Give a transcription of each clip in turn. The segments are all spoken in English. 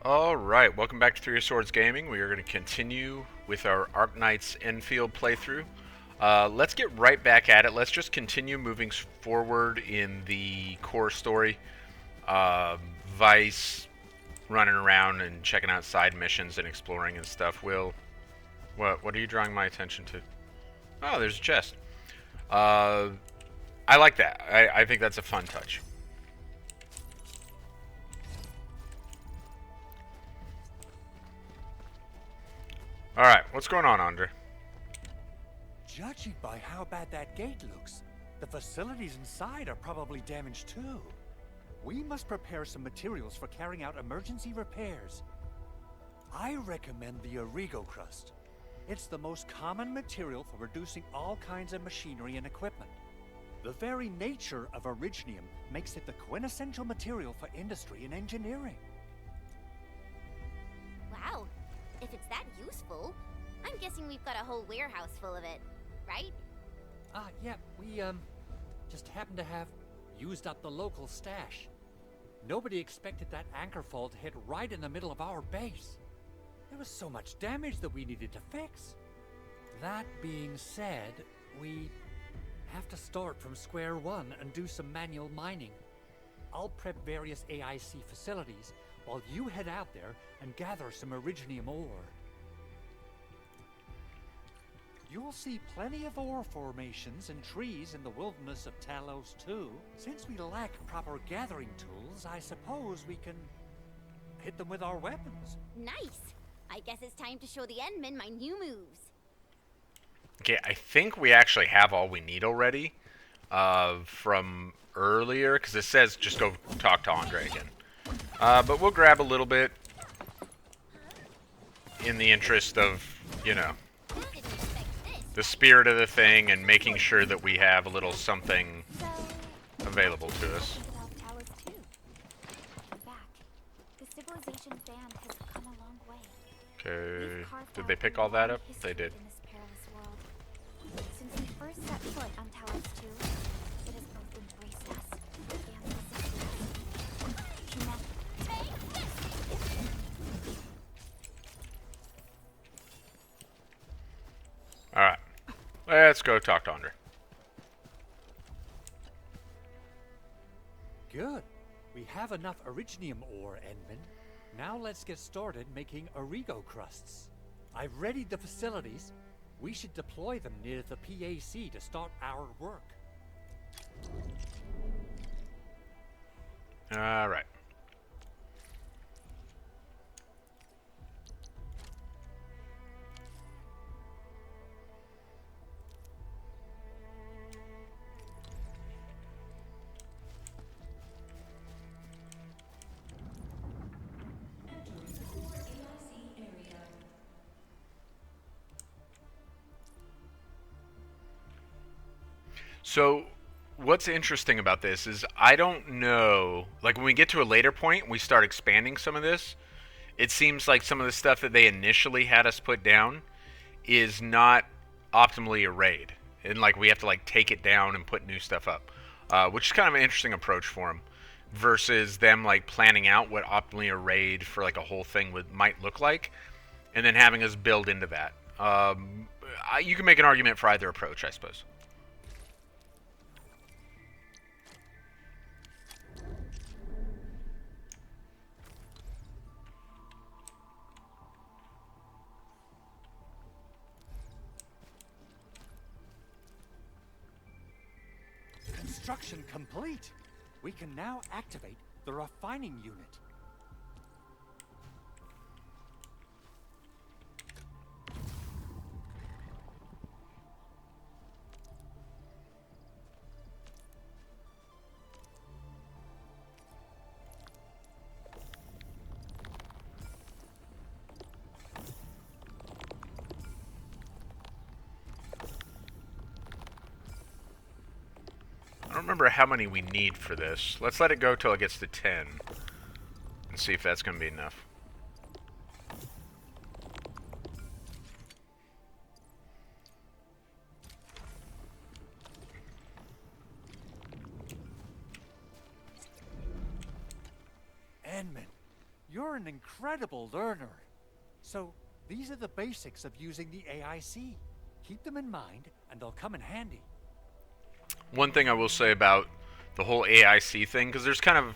Alright, welcome back to Three of Swords Gaming. We are going to continue with our Arknights Endfield playthrough. Let's get right back at it. Let's just continue moving forward in the core story. Vice, running around and checking out side missions and exploring and stuff. Will, what are you drawing my attention to? Oh, there's a chest. I like that. I think that's a fun touch. Alright, what's going on, Andre? Judging by how bad that gate looks, the facilities inside are probably damaged too. We must prepare some materials for carrying out emergency repairs. I recommend the Origo crust. It's the most common material for producing all kinds of machinery and equipment. The very nature of originium makes it the quintessential material for industry and engineering. Wow, if it's that useful, I'm guessing we've got a whole warehouse full of it, right? Yeah, we, just happen to have used up the local stash. Nobody expected that anchor fall to hit right in the middle of our base. There was so much damage that we needed to fix. That being said, we have to start from square one and do some manual mining. I'll prep various AIC facilities while you head out there and gather some originium ore. You'll see plenty of ore formations and trees in the wilderness of Talos too. Since we lack proper gathering tools, I suppose we can hit them with our weapons. Nice! I guess it's time to show the Endmen my new moves. Okay, I think we actually have all we need already from earlier, because it says just go talk to Andre again. But we'll grab a little bit in the interest of, you know, the spirit of the thing and making sure that we have a little something available to us. Okay, did they pick all that up? They did. Since we first set foot on Talos 2, it has both embraced us and resisted us. Alright, let's go talk to Andre. Good. We have enough originium ore, Endman. Now let's get started making Origo crusts. I've readied the facilities. We should deploy them near the PAC to start our work. Alright. So, what's interesting about this is I don't know, like when we get to a later point, we start expanding some of this, it seems like some of the stuff that they initially had us put down is not optimally arrayed. And like we have to like take it down and put new stuff up, which is kind of an interesting approach for them versus them like planning out what optimally arrayed for like a whole thing might look like and then having us build into that. You can make an argument for either approach, I suppose. Construction complete. We can now activate the refining unit. I don't remember how many we need for this. Let's let it go till it gets to 10 and see if that's going to be enough. You're an incredible learner. So, these are the basics of using the AIC. Keep them in mind, and they'll come in handy. One thing I will say about the whole AIC thing, because there's kind of,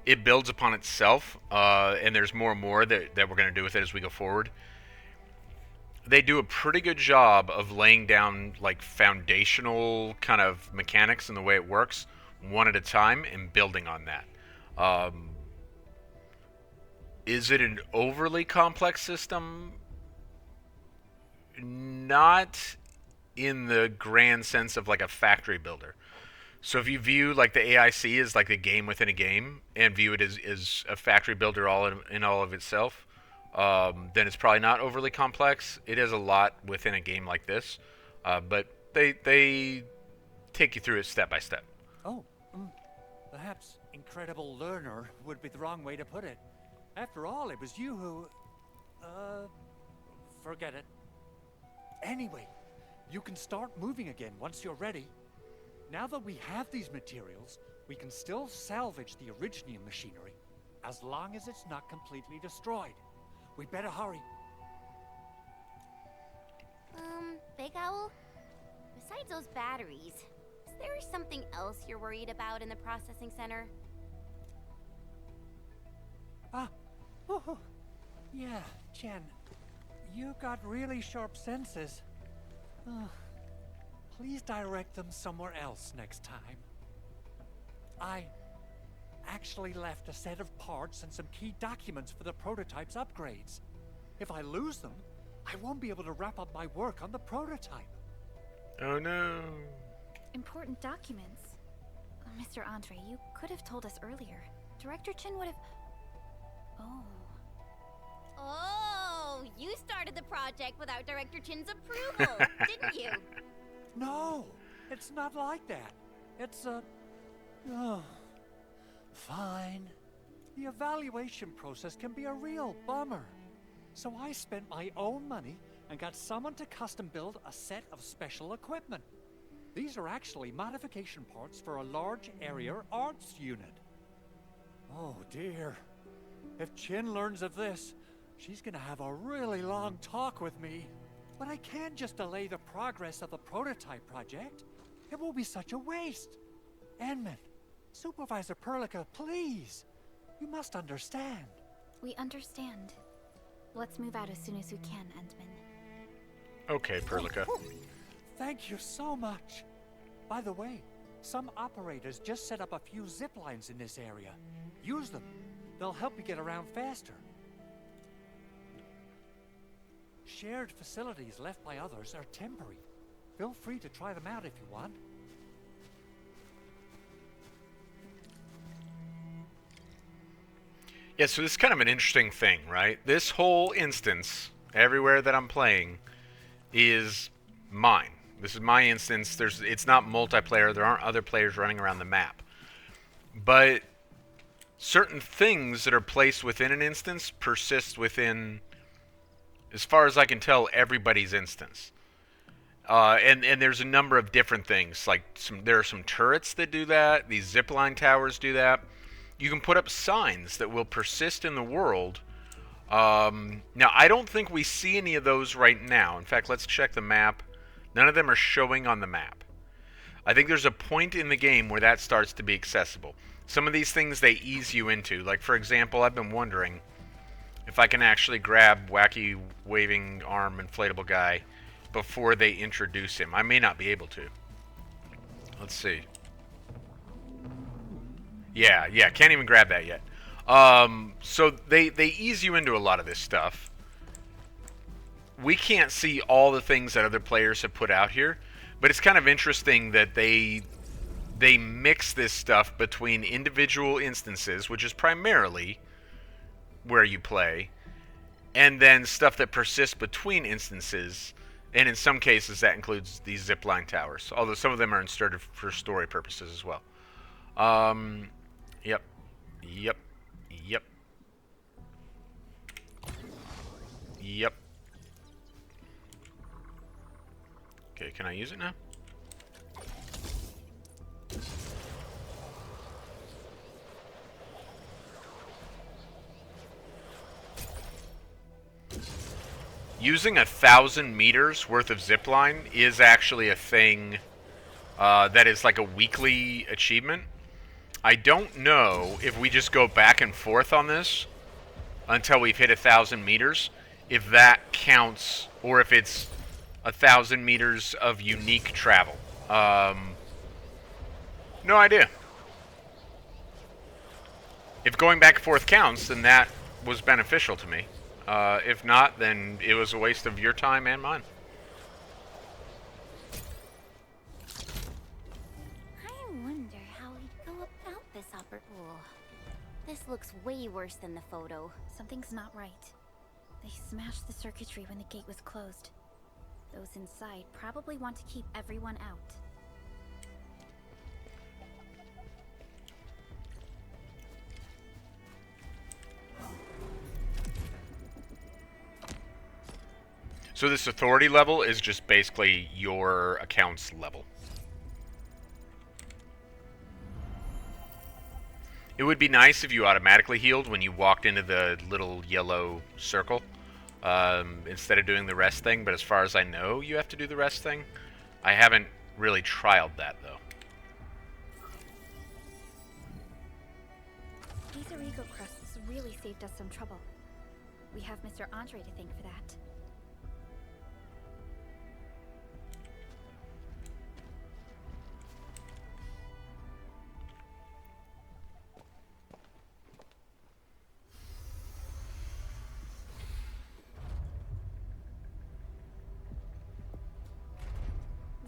it builds upon itself, and there's more and more that we're going to do with it as we go forward. They do a pretty good job of laying down like foundational kind of mechanics and the way it works one at a time and building on that. Is it an overly complex system? Not in the grand sense of like a factory builder. So if you view like the AIC as like a game within a game and view it as a factory builder all in all of itself, then it's probably not overly complex. It is a lot within a game like this, but they take you through it step by step. Oh, perhaps incredible learner would be the wrong way to put it. After all, it was you who... forget it. Anyway, you can start moving again once you're ready. Now that we have these materials, we can still salvage the Originium machinery, as long as it's not completely destroyed. We better hurry. Big Owl? Besides those batteries, is there something else you're worried about in the processing center? Yeah, Jen. You got really sharp senses. Please direct them somewhere else next time. I actually left a set of parts and some key documents for the prototype's upgrades. If I lose them, I won't be able to wrap up my work on the prototype. Oh no. Important documents. Mr. Andre, you could have told us earlier. Director Chin would have... Oh, you started the project without Director Chin's approval, didn't you? No, it's not like that. It's fine. The evaluation process can be a real bummer. So I spent my own money and got someone to custom build a set of special equipment. These are actually modification parts for a large area arts unit. Oh dear. If Chin learns of this, she's gonna have a really long talk with me. But I can't just delay the progress of the prototype project. It will be such a waste. Enman, Supervisor Perlica, please. You must understand. We understand. Let's move out as soon as we can, Endman. Okay, Perlica. Thank you so much. By the way, some operators just set up a few zip lines in this area. Use them. They'll help you get around faster. Shared facilities left by others are temporary. Feel free to try them out if you want. Yeah, so this is kind of an interesting thing, right? This whole instance, everywhere that I'm playing, is mine. This is my instance. It's not multiplayer. There aren't other players running around the map. But certain things that are placed within an instance persist within, as far as I can tell, everybody's instance. And there's a number of different things. Like there are some turrets that do that. These zipline towers do that. You can put up signs that will persist in the world. Now, I don't think we see any of those right now. In fact, let's check the map. None of them are showing on the map. I think there's a point in the game where that starts to be accessible. Some of these things they ease you into. Like, for example, I've been wondering if I can actually grab wacky waving arm inflatable guy before they introduce him. I may not be able to. Let's see. Yeah, can't even grab that yet. So they ease you into a lot of this stuff. We can't see all the things that other players have put out here, but it's kind of interesting that they mix this stuff between individual instances, which is primarily where you play, and then stuff that persists between instances, and in some cases that includes these zipline towers, although some of them are inserted for story purposes as well. Yep. Okay, can I use it now? using 1,000 meters worth of zip line is actually a thing that is like a weekly achievement. I don't know if we just go back and forth on this until we've hit 1,000 meters, if that counts, or if it's 1,000 meters of unique travel. No idea. If going back and forth counts, then that was beneficial to me. If not, then it was a waste of your time and mine. I wonder how we'd go about this upper pool. This looks way worse than the photo. Something's not right. They smashed the circuitry when the gate was closed. Those inside probably want to keep everyone out. So this authority level is just basically your account's level. It would be nice if you automatically healed when you walked into the little yellow circle, instead of doing the rest thing, but as far as I know, you have to do the rest thing. I haven't really trialed that, though. These Origo crusts really saved us some trouble. We have Mr. Andre to thank for that.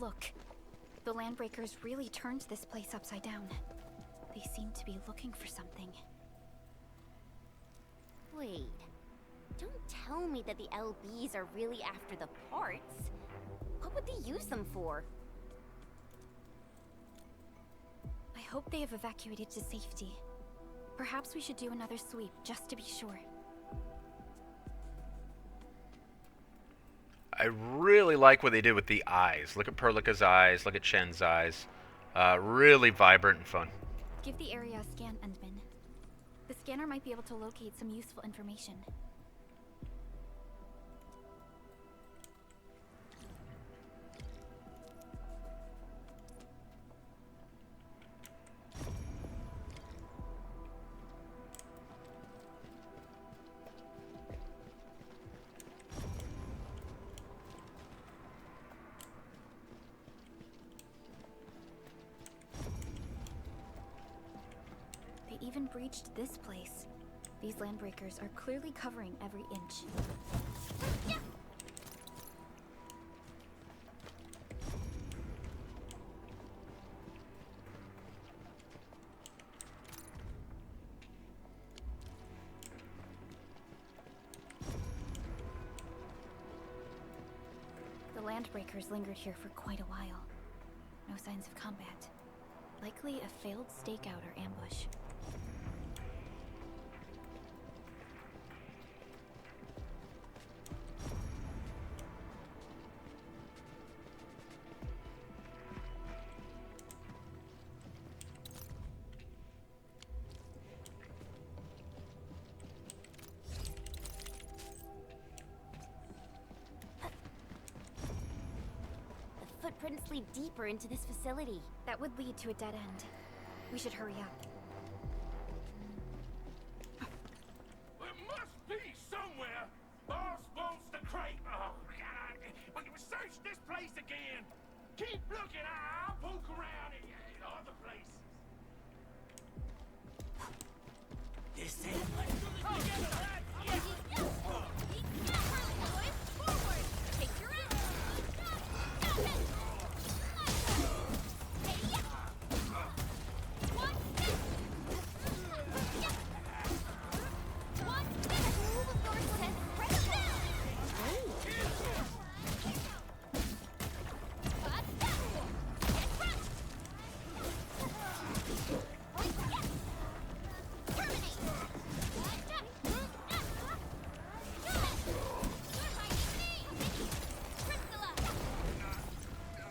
Look, the Landbreakers really turned this place upside down. They seem to be looking for something. Wait, don't tell me that the LBs are really after the parts. What would they use them for? I hope they have evacuated to safety. Perhaps we should do another sweep just to be sure. I really like what they did with the eyes. Look at Perlica's eyes, look at Chen's eyes. Really vibrant and fun. Give the area a scan, Endman. The scanner might be able to locate some useful information. They even breached this place. These Landbreakers are clearly covering every inch. The Landbreakers lingered here for quite a while. No signs of combat. Likely a failed stakeout or ambush. The footprints lead deeper into this facility. That would lead to a dead end. We should hurry up. There must be somewhere. Boss wants the crate. Oh, God. We can search this place again. Keep looking. I'll poke around in other places. This is...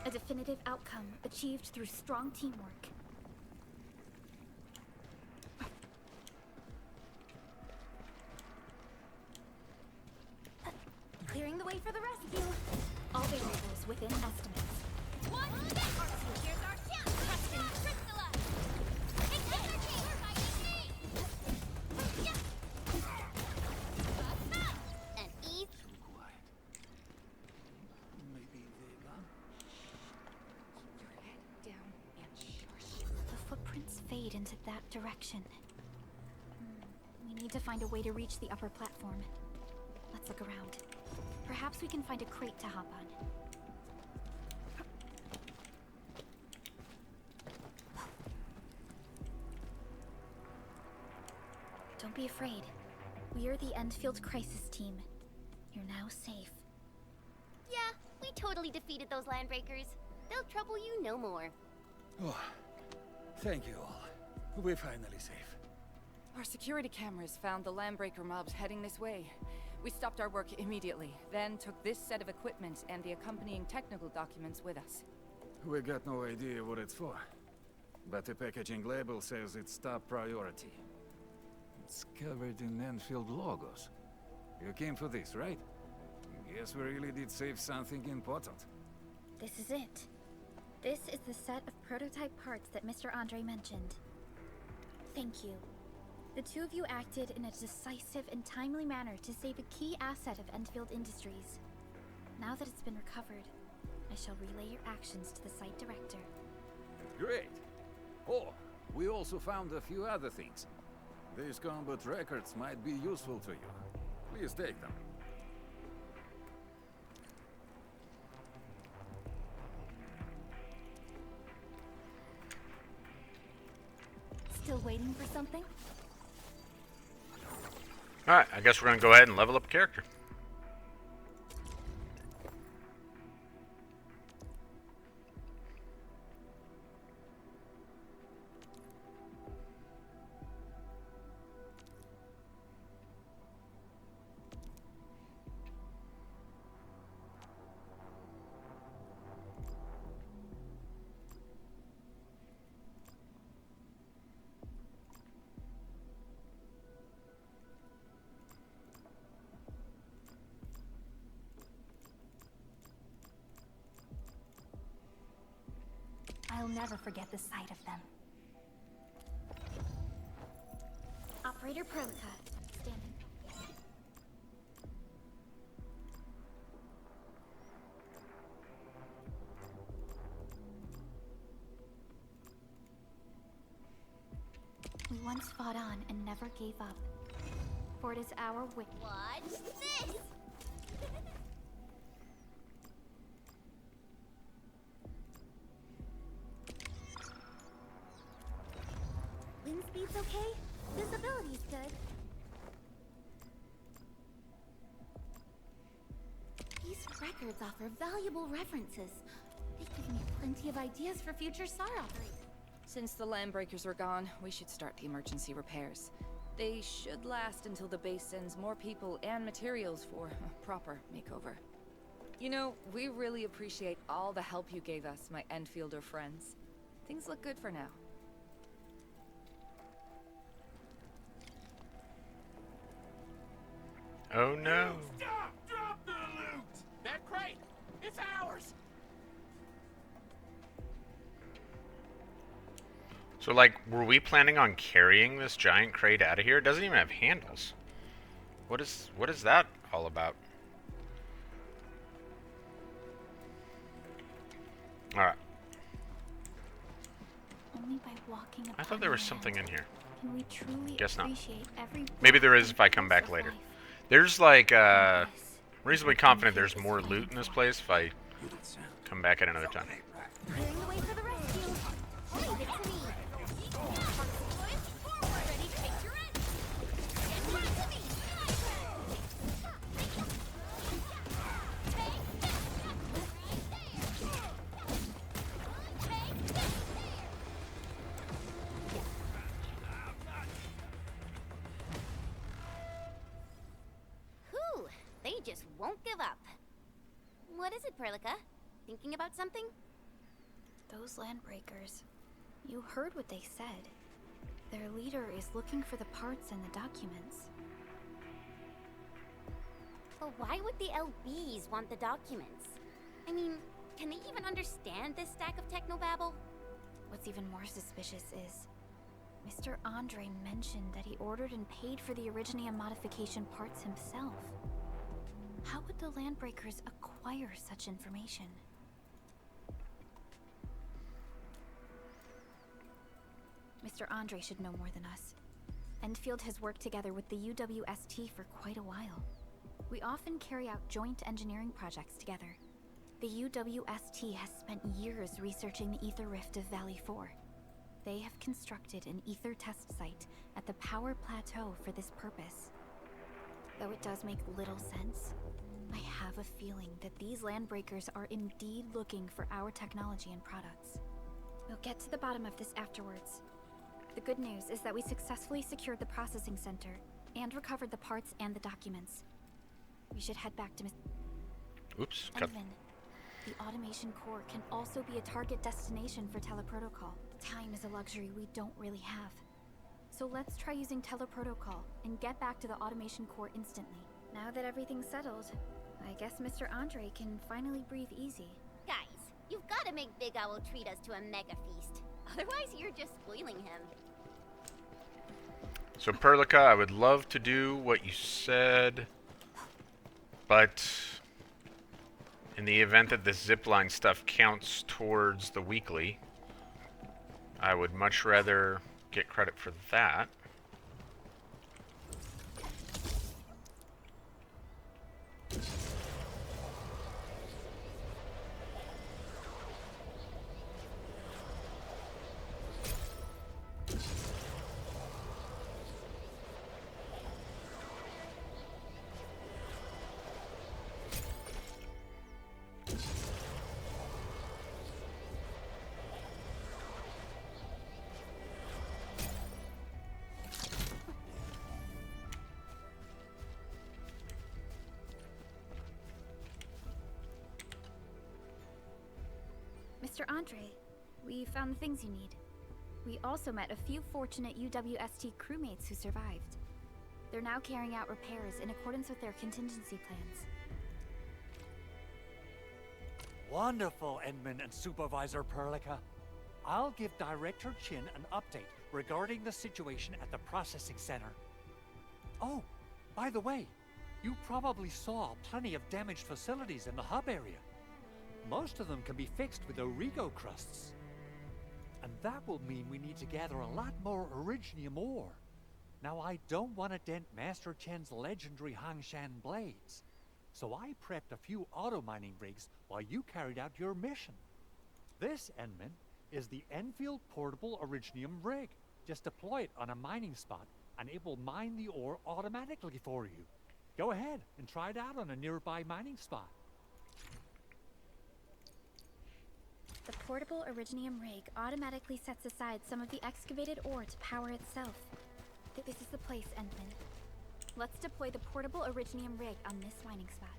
A definitive outcome achieved through strong teamwork. Clearing the way fade into that direction. We need to find a way to reach the upper platform. Let's look around. Perhaps we can find a crate to hop on. Don't be afraid. We are the Endfield crisis team. You're now safe. Yeah, we totally defeated those landbreakers. They'll trouble you no more. Oh, thank you all. We're finally safe. Our security cameras found the landbreaker mobs heading this way. We stopped our work immediately, then took this set of equipment and the accompanying technical documents with us. We got no idea what it's for, but the packaging label says it's top priority. It's covered in Endfield logos. You came for this, right? Guess we really did save something important. This is it. This is the set of prototype parts that Mr. Andre mentioned. Thank you. The two of you acted in a decisive and timely manner to save a key asset of Endfield Industries. Now that it's been recovered, I shall relay your actions to the site director. Great. Oh, we also found a few other things. These combat records might be useful to you. Please take them. Still waiting for something? Alright, I guess we're gonna go ahead and level up a character. I'll never forget the sight of them. Operator Prota, standing. We once fought on and never gave up. For it is our wish. Watch this! Wing speed's okay? Visibility's good. These records offer valuable references. They give me plenty of ideas for future SAR operations. Since the landbreakers are gone, we should start the emergency repairs. They should last until the base sends more people and materials for a proper makeover. You know, we really appreciate all the help you gave us, my Endfielder friends. Things look good for now. Oh no. Stop! Drop the loot! That crate! It's ours! So, like, were we planning on carrying this giant crate out of here? It doesn't even have handles. What is that all about? Alright. Only by walking I thought upon there was land something in here. can we truly Guess not. appreciate every Maybe there breath is and if I come pulse back of later. life. There's like, Yes, reasonably confident there's more loot in this place if I come back at another time. Clearing the way for the rescue. Leave it to me. Forward, ready to take your end. Get back to me. Whew, they just won't give up. What is it, Perlica? Thinking about something? Those landbreakers. You heard what they said. Their leader is looking for the parts and the documents. But why would the LBs want the documents? I mean, can they even understand this stack of technobabble? What's even more suspicious is Mr. Andre mentioned that he ordered and paid for the Originium modification parts himself. How would the landbreakers acquire such information? Mr. Andre should know more than us. Endfield has worked together with the UWST for quite a while. We often carry out joint engineering projects together. The UWST has spent years researching the ether rift of Valley 4. They have constructed an ether test site at the Power Plateau for this purpose. Though it does make little sense, I have a feeling that these landbreakers are indeed looking for our technology and products. We'll get to the bottom of this afterwards. The good news is that we successfully secured the processing center and recovered the parts and the documents. We should head back to Oops. Cut. Elfin. The automation core can also be a target destination for teleprotocol. Time is a luxury we don't really have. So let's try using teleprotocol and get back to the automation core instantly. Now that everything's settled, I guess Mr. Andre can finally breathe easy. Guys, you've got to make Big Owl treat us to a mega feast. Otherwise, you're just spoiling him. So Perlica, I would love to do what you said, but in the event that this zipline stuff counts towards the weekly, I would much rather get credit for that. Mr. Andre, we found the things you need. We also met a few fortunate UWST crewmates who survived. They're now carrying out repairs in accordance with their contingency plans. Wonderful, Edmund and Supervisor Perlica. I'll give Director Chin an update regarding the situation at the processing center. Oh, by the way, you probably saw plenty of damaged facilities in the hub area. Most of them can be fixed with Origo crusts. And that will mean we need to gather a lot more Originium ore. Now, I don't want to dent Master Chen's legendary Hangshan blades, so I prepped a few auto-mining rigs while you carried out your mission. This, Enman, is the Enfield Portable Originium rig. Just deploy it on a mining spot, and it will mine the ore automatically for you. Go ahead and try it out on a nearby mining spot. The portable Originium rig automatically sets aside some of the excavated ore to power itself. This is the place, Endman. Let's deploy the portable Originium rig on this mining spot.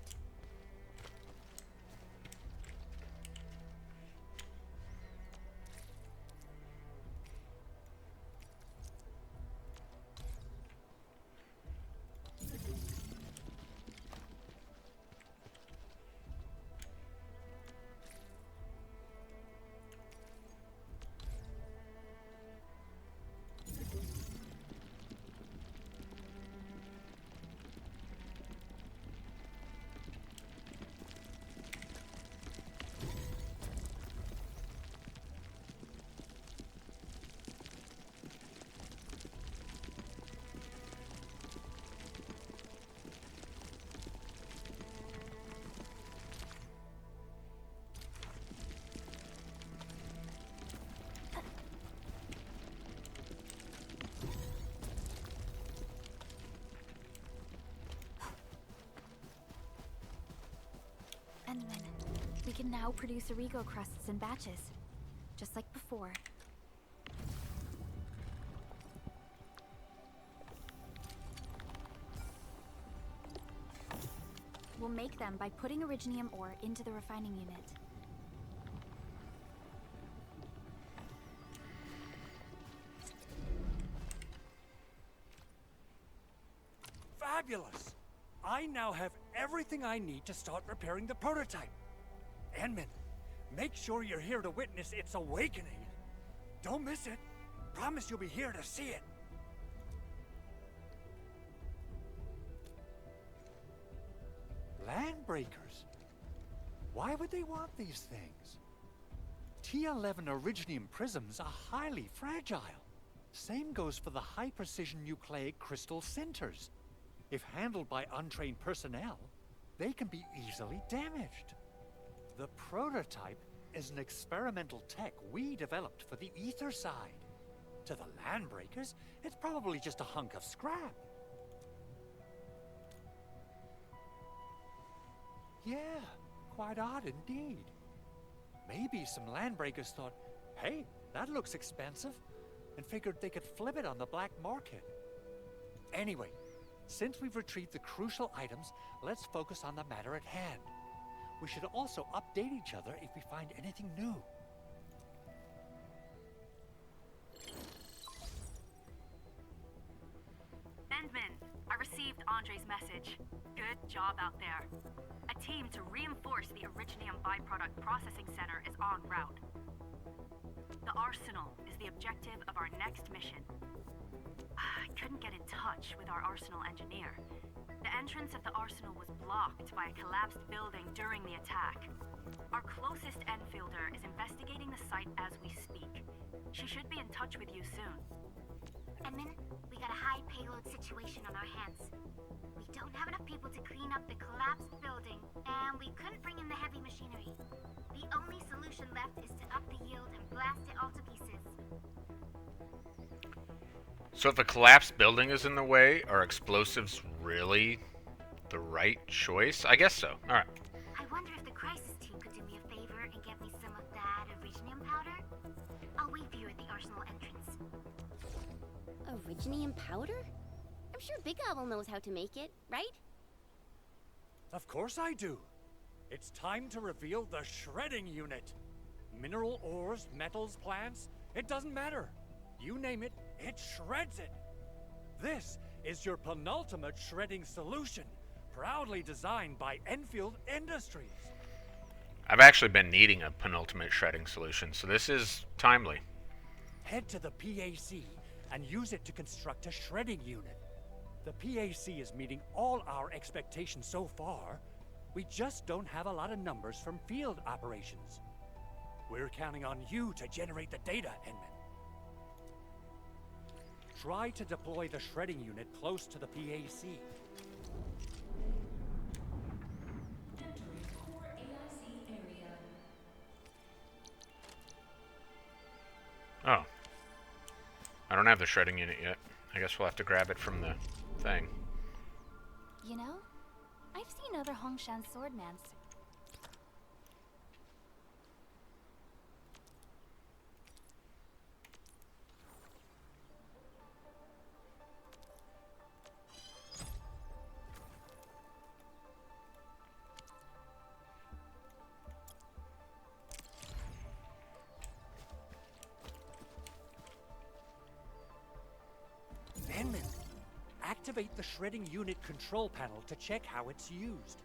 Endman, we can now produce Origo crusts in batches, just like before. We'll make them by putting Originium ore into the refining unit. Fabulous! I now have everything I need to start repairing the prototype. Enman, make sure you're here to witness its awakening. Don't miss it. Promise you'll be here to see it. Landbreakers? Why would they want these things? T11 Originium prisms are highly fragile. Same goes for the high-precision nucleic crystal centers. If handled by untrained personnel, they can be easily damaged. The prototype is an experimental tech we developed for the ether side. To the landbreakers, it's probably just a hunk of scrap. Yeah, quite odd indeed. Maybe some landbreakers thought, hey, that looks expensive, and figured they could flip it on the black market. Anyway, since we've retrieved the crucial items, let's focus on the matter at hand. We should also update each other if we find anything new. Endman, I received Andre's message. Good job out there. A team to reinforce the Originium byproduct processing center is en route. The arsenal is the objective of our next mission. I couldn't get in touch with our arsenal engineer. The entrance of the arsenal was blocked by a collapsed building during the attack. Our closest Enfielder is investigating the site as we speak. She should be in touch with you soon. Edmund, we got a high payload situation on our hands. We don't have enough people to clean up the collapsed building, and we couldn't bring in the heavy machinery. The only solution left is to up the yield and blast it all to pieces. So if a collapsed building is in the way, are explosives really the right choice? I guess so. Alright. I wonder if the crisis team could do me a favor and get me some of that Originium powder? I'll wait for you at the arsenal entrance. Originium powder? I'm sure Big Owl knows how to make it, right? Of course I do. It's time to reveal the shredding unit. Mineral ores, metals, plants, it doesn't matter. You name it, it shreds it. This is your penultimate shredding solution, proudly designed by Enfield Industries. I've actually been needing a penultimate shredding solution, so this is timely. Head to the PAC and use it to construct a shredding unit. The PAC is meeting all our expectations so far. We just don't have a lot of numbers from field operations. We're counting on you to generate the data, Edmund. Try to deploy the shredding unit close to the PAC. Oh. I don't have the shredding unit yet. I guess we'll have to grab it from the thing. You know, I've seen other Hongshan swordmans. Edmund, activate the shredding unit control panel to check how it's used.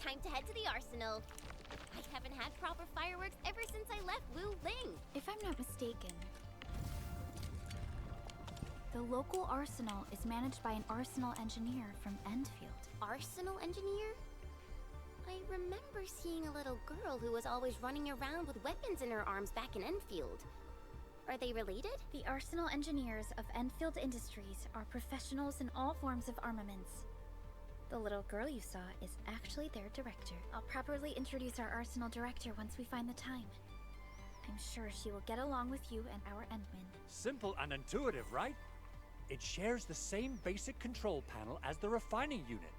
Time to head to the arsenal. I haven't had proper fireworks ever since I left Wu Ling. If I'm not mistaken, the local arsenal is managed by an arsenal engineer from Endfield. Arsenal engineer? I remember seeing a little girl who was always running around with weapons in her arms back in Enfield. Are they related? The arsenal engineers of Enfield Industries are professionals in all forms of armaments. The little girl you saw is actually their director. I'll properly introduce our arsenal director once we find the time. I'm sure she will get along with you and our Endman. Simple and intuitive, right? It shares the same basic control panel as the refining unit.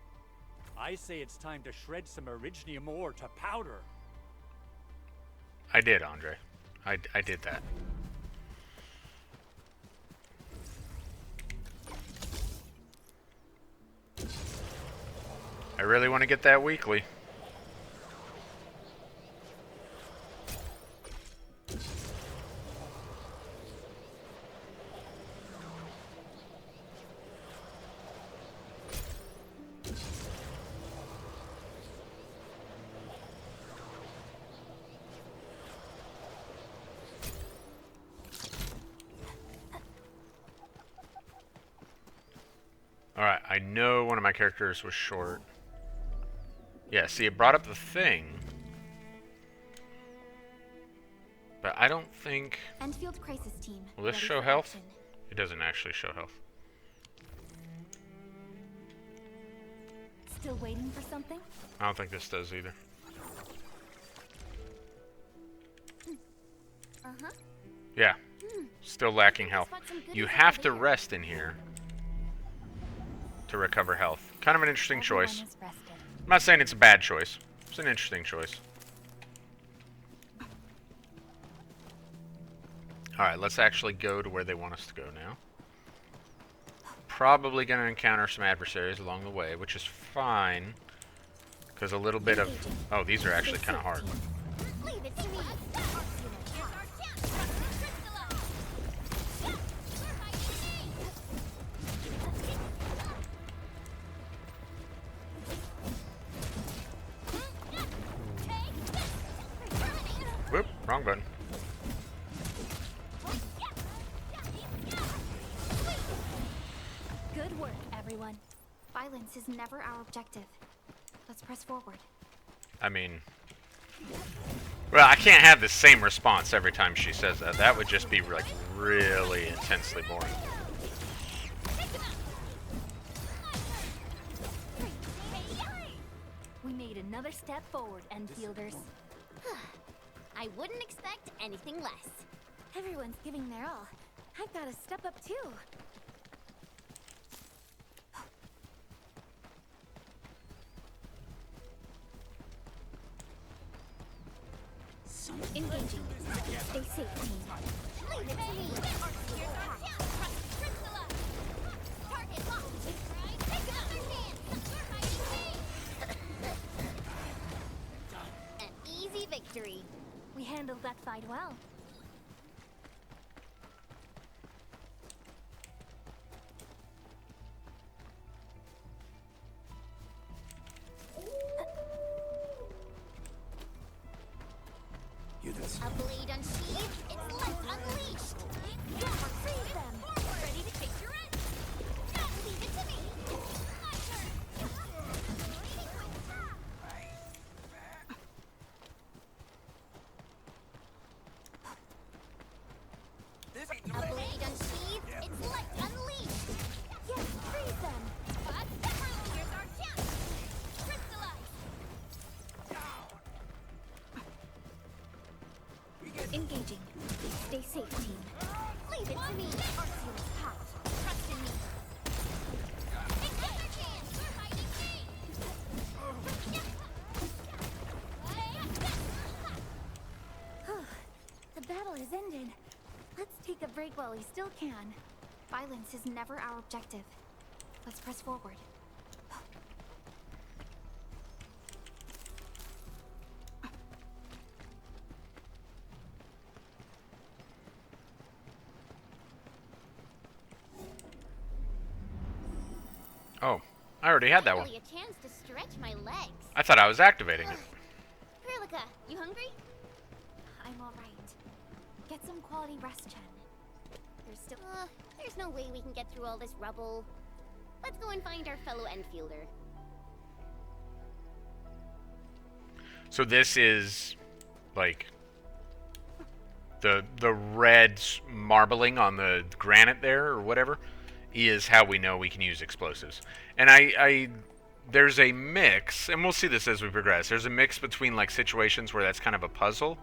I say it's time to shred some Originium ore to powder. I did, Andre. I did that. I really want to get that weekly. I know one of my characters was short. Yeah, see, it brought up the thing. But I don't think... Enfield crisis team. Will this ready show for health? action. It doesn't actually show health. Still waiting for something? I don't think this does either. Uh-huh. Yeah. Still lacking health. Spot some goodies You over have to there. rest in here to recover health. Kind of an interesting Everyone choice. is rested. I'm not saying it's a bad choice. It's an interesting choice. Alright, let's actually go to where they want us to go now. Probably going to encounter some adversaries along the way, which is fine. Because a little bit of... Oh, these are actually kind of hard. Leave it to me. Whoop, wrong button. Good work, everyone. Violence is never our objective. Let's press forward. I mean... Well, I can't have the same response every time she says that. That would just be, like, really intensely boring. We made another step forward, Enfielders. I wouldn't expect anything less. Everyone's giving their all. I've got to step up too. Engaging. Stay safe, team. Leave it to me. Target locked. Take another chance. An easy victory. We handled that fight well. A blade unsheathed, its left unleashed. Freeze them! Ready to kick your ass. Now leave it to me. My turn. A blade unsheathed, its left unleashed. Yes, freeze them! But here's our chance. Crystallize. Engaging. Stay safe, team. Leave it to me. Arceus hot. Trust in me. Take another chance. We're fighting free. The battle is ended. Let's take a break while we still can. Violence is never our objective. Let's press forward. Oh, I already had that one. Finally a chance to stretch my legs. I thought I was activating it. Perlica, you hungry? I'm all right. Get some quality rest, Chen. There's still... There's no way we can get through all this rubble. Let's go and find our fellow Enfielder. So this is, like, the red marbling on the granite there, or whatever, is how we know we can use explosives. And there's a mix, and we'll see this as we progress. There's a mix between, like, situations where that's kind of a puzzle,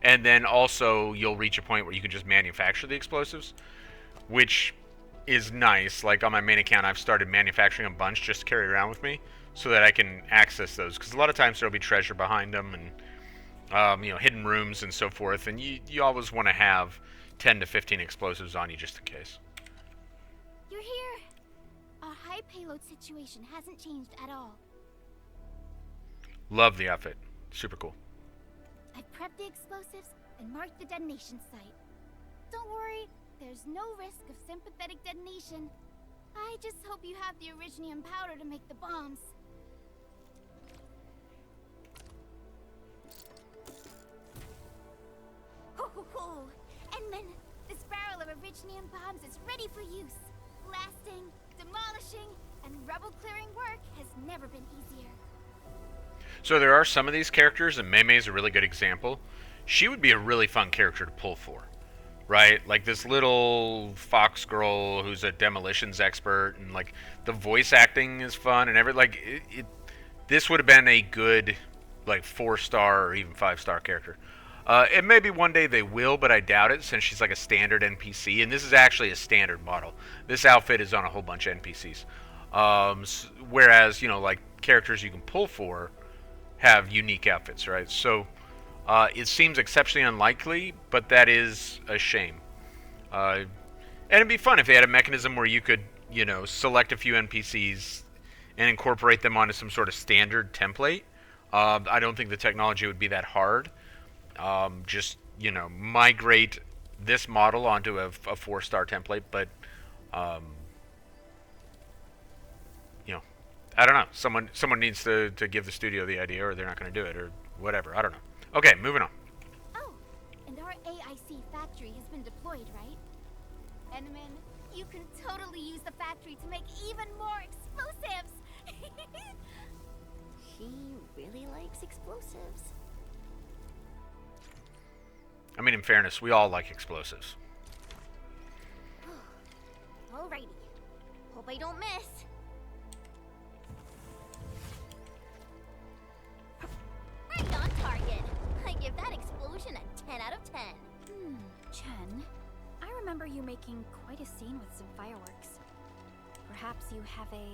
and then also you'll reach a point where you can just manufacture the explosives, which is nice. Like, on my main account, I've started manufacturing a bunch just to carry around with me so that I can access those, because a lot of times there'll be treasure behind them and you know, hidden rooms and so forth, and you always want to have 10 to 15 explosives on you just in case. You're here. Our high payload situation hasn't changed at all. Love the outfit. Super cool. I've prepped the explosives and marked the detonation site. Don't worry, there's no risk of sympathetic detonation. I just hope you have the originium powder to make the bombs. Ho! And then this barrel of originium bombs is ready for use. Blasting, demolishing, and rebel clearing work has never been easier. So there are some of these characters, and Mei is a really good example. She would be a really fun character to pull for, right? Like this little fox girl who's a demolitions expert, and like the voice acting is fun and this would have been a good like 4-star or even 5-star character. And maybe one day they will, but I doubt it since she's like a standard NPC, and this is actually a standard model. This outfit is on a whole bunch of NPCs. Whereas, you know, like characters you can pull for have unique outfits, right? So it seems exceptionally unlikely, but that is a shame. And it'd be fun if they had a mechanism where you could, you know, select a few NPCs and incorporate them onto some sort of standard template. I don't think the technology would be that hard. Just, you know, migrate this model onto a 4-star template, but you know, I don't know. Someone needs to give the studio the idea, or they're not going to do it, or whatever. I don't know. Okay, moving on. Oh, and our AIC factory has been deployed, right? Enman, you can totally use the factory to make even more explosives! She really likes explosives. I mean, in fairness, we all like explosives. Alrighty. Hope I don't miss. Right on target. I give that explosion a 10 out of 10. Chen, I remember you making quite a scene with some fireworks. Perhaps you have a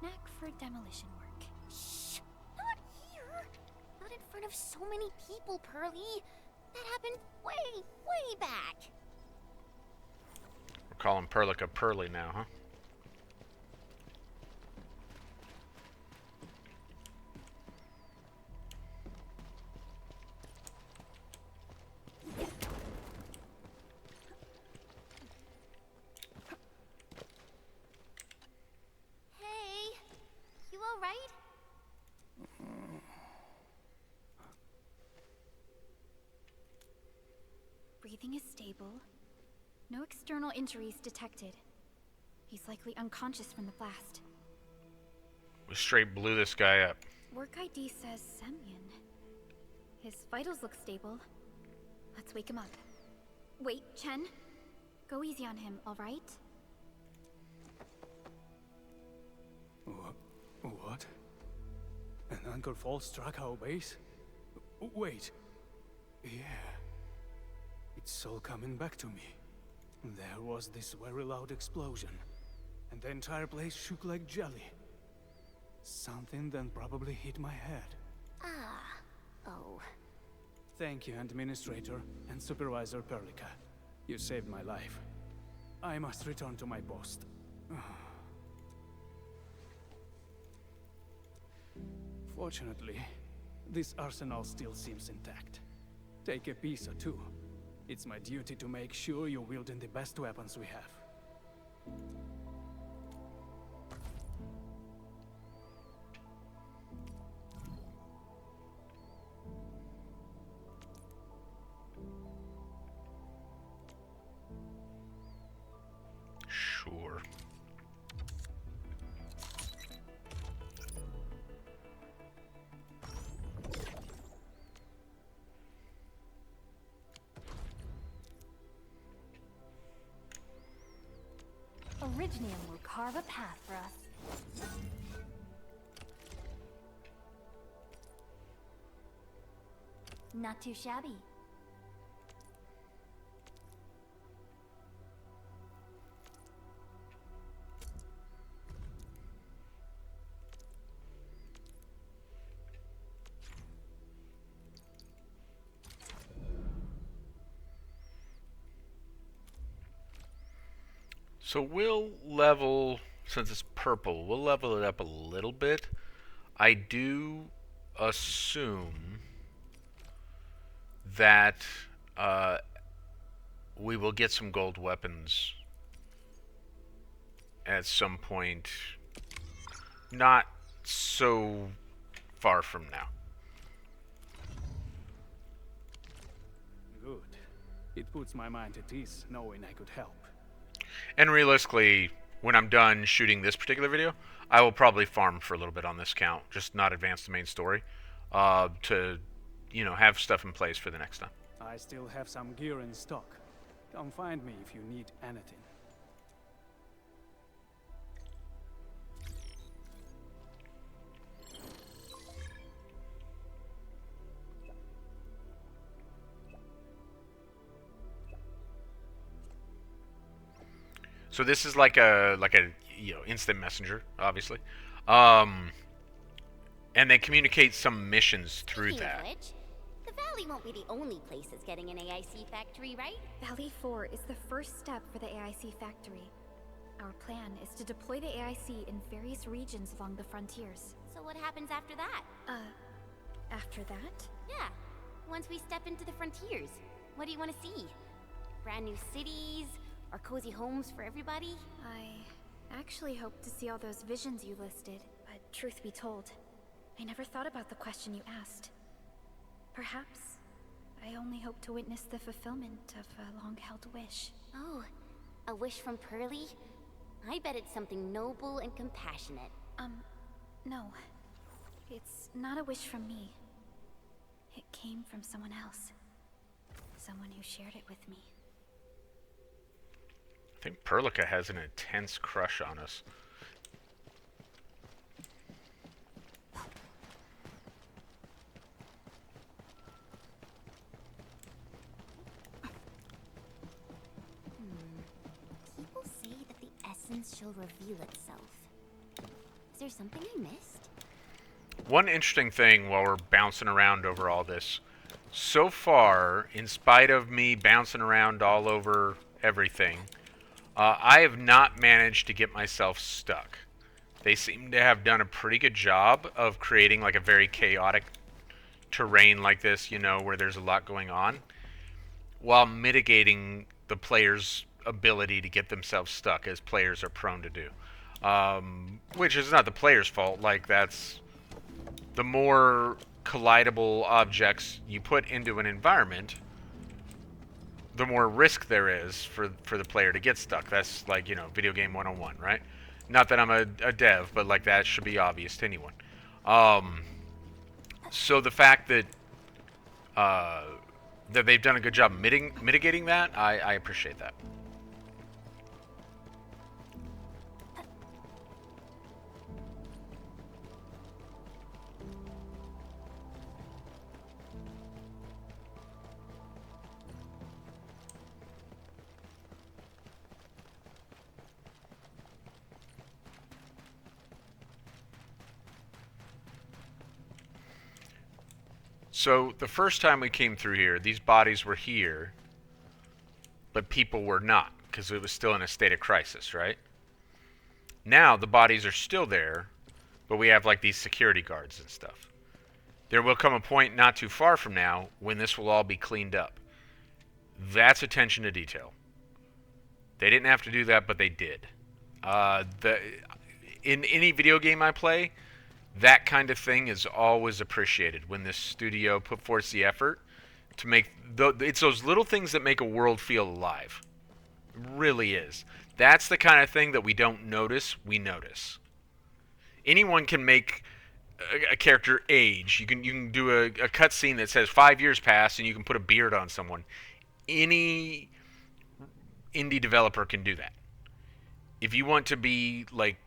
knack for demolition work. Shh! Not here! Not in front of so many people, Pearly. That happened way back. We're calling Perlica Pearly now, huh? Hey, you alright? Breathing is stable. No external injuries detected. He's likely unconscious from the blast. We straight blew this guy up. Work ID says Semyon. His vitals look stable. Let's wake him up. Wait, Chen. Go easy on him, alright? What? An anchor fault struck our base? Wait. Yeah. It's all coming back to me. There was this very loud explosion, and the entire place shook like jelly. Something then probably hit my head. Ah. Oh. Thank you, Administrator and Supervisor Perlica. You saved my life. I must return to my post. Fortunately, this arsenal still seems intact. Take a piece or two. It's my duty to make sure you're wielding the best weapons we have. Sure. Originium will carve a path for us. Not too shabby. So we'll level, since it's purple, we'll level it up a little bit. I do assume that we will get some gold weapons at some point, not so far from now. Good. It puts my mind at ease knowing I could help. And realistically, when I'm done shooting this particular video, I will probably farm for a little bit on this count, just not advance the main story, to, you know, have stuff in place for the next time. I still have some gear in stock. Come find me if you need anything. So this is like a you know, instant messenger, obviously, and they communicate some missions through Speaking of that. which, the Valley won't be the only place that's getting an AIC factory, right? Valley 4 is the first step for the AIC factory. Our plan is to deploy the AIC in various regions along the frontiers. So what happens after that? After that? Yeah, once we step into the frontiers, what do you want to see? Brand new cities? Or cozy homes for everybody? I actually hope to see all those visions you listed, but truth be told, I never thought about the question you asked. Perhaps I only hope to witness the fulfillment of a long-held wish. Oh, a wish from Pearly? I bet it's something noble and compassionate. No. It's not a wish from me. It came from someone else. Someone who shared it with me. I think Perlica has an intense crush on us. People say that the essence shall reveal itself. Is there something I missed? One interesting thing while we're bouncing around over all this, so far, in spite of me bouncing around all over everything, I have not managed to get myself stuck. They seem to have done a pretty good job of creating like a very chaotic terrain like this, you know, where there's a lot going on, while mitigating the player's ability to get themselves stuck, as players are prone to do. Which is not the player's fault. Like, that's the more collidable objects you put into an environment, the more risk there is for the player to get stuck. That's like, you know, video game 101, right? Not that I'm a dev, but like that should be obvious to anyone. So the fact that that they've done a good job mitigating that, I appreciate that. So the first time we came through here, these bodies were here, but people were not, because it was still in a state of crisis, right? Now the bodies are still there, but we have like these security guards and stuff. There will come a point not too far from now when this will all be cleaned up. That's attention to detail. They didn't have to do that, but they did. In any video game I play, that kind of thing is always appreciated when this studio put forth the effort to make it's those little things that make a world feel alive. It really is. That's the kind of thing that we don't notice, we notice. Anyone can make a character age. You can do a cutscene that says 5 years passed and you can put a beard on someone. Any indie developer can do that. If you want to be like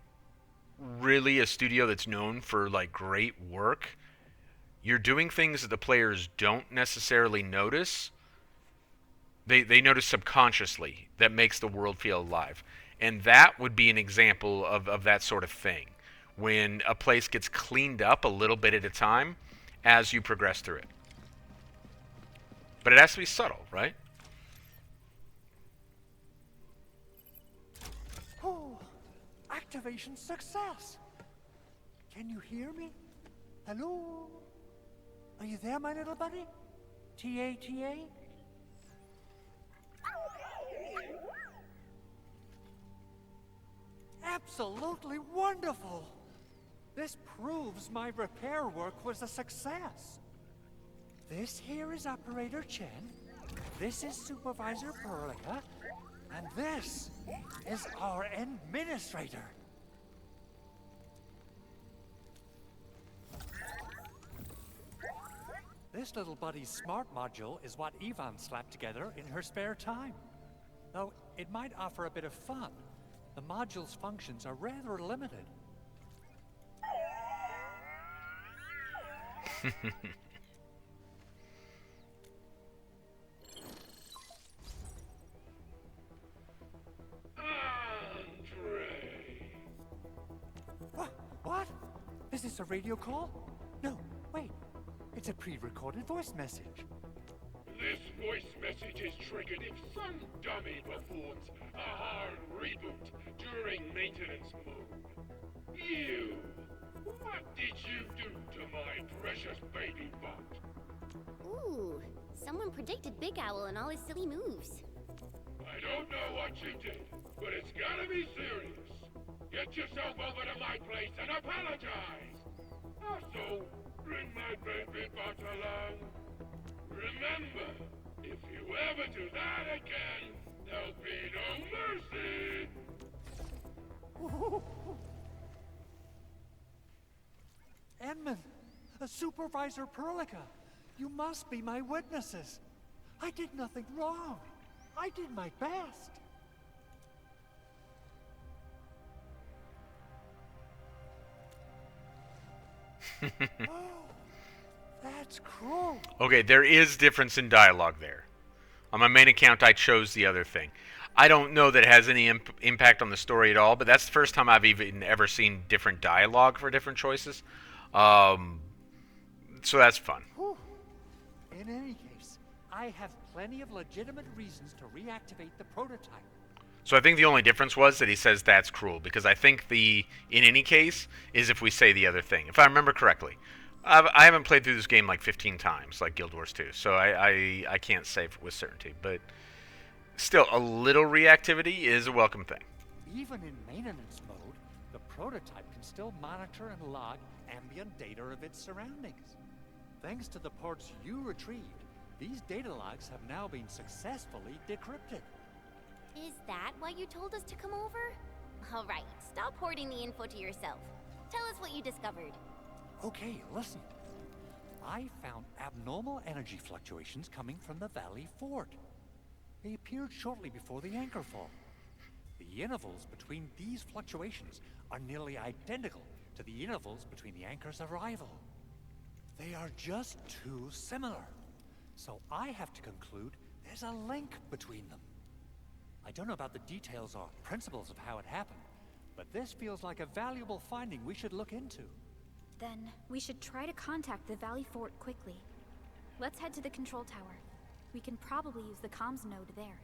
really a studio that's known for like great work, you're doing things that the players don't necessarily notice. They notice subconsciously that makes the world feel alive. And that would be an example of that sort of thing. When a place gets cleaned up a little bit at a time as you progress through it. But it has to be subtle, right? Oh, activation success. Can you hear me? Hello? Are you there, my little buddy? T-A-T-A? Absolutely wonderful! This proves my repair work was a success. This here is Operator Chen. This is Supervisor Perlica. And this is our administrator. This little buddy's smart module is what Yvonne slapped together in her spare time. Though it might offer a bit of fun, the module's functions are rather limited. What? Is this a radio call? No, wait. It's a pre-recorded voice message. This voice message is triggered if some dummy performs a hard reboot during maintenance mode. You! What did you do to my precious baby bot? Ooh, someone predicted Big Owl and all his silly moves. I don't know what you did, but it's gotta be serious. Get yourself over to my place and apologize. Also, bring my baby bot along. Remember, if you ever do that again, there'll be no mercy. Edmund, Supervisor Perlica, you must be my witnesses. I did nothing wrong. I did my best. Oh, that's cruel. Okay, there is difference in dialogue there. On my main account, I chose the other thing. I don't know that it has any impact on the story at all, but that's the first time I've even ever seen different dialogue for different choices. So that's fun. Whew. In any case, I have plenty of legitimate reasons to reactivate the prototype. So I think the only difference was that he says that's cruel, because I think the in any case is if we say the other thing. If I remember correctly. I haven't played through this game like 15 times, like Guild Wars 2, so I can't say with certainty. But still, a little reactivity is a welcome thing. Even in maintenance mode, the prototype can still monitor and log ambient data of its surroundings. Thanks to the parts you retrieved, these data logs have now been successfully decrypted. Is that why you told us to come over? All right, stop hoarding the info to yourself. Tell us what you discovered. Okay, listen. I found abnormal energy fluctuations coming from the Valley Fort. They appeared shortly before the anchor fall. The intervals between these fluctuations are nearly identical to the intervals between the anchor's arrival. They are just too similar. So I have to conclude there's a link between them. I don't know about the details or principles of how it happened, but this feels like a valuable finding we should look into. Then we should try to contact the Valley Fort quickly. Let's head to the control tower. We can probably use the comms node there.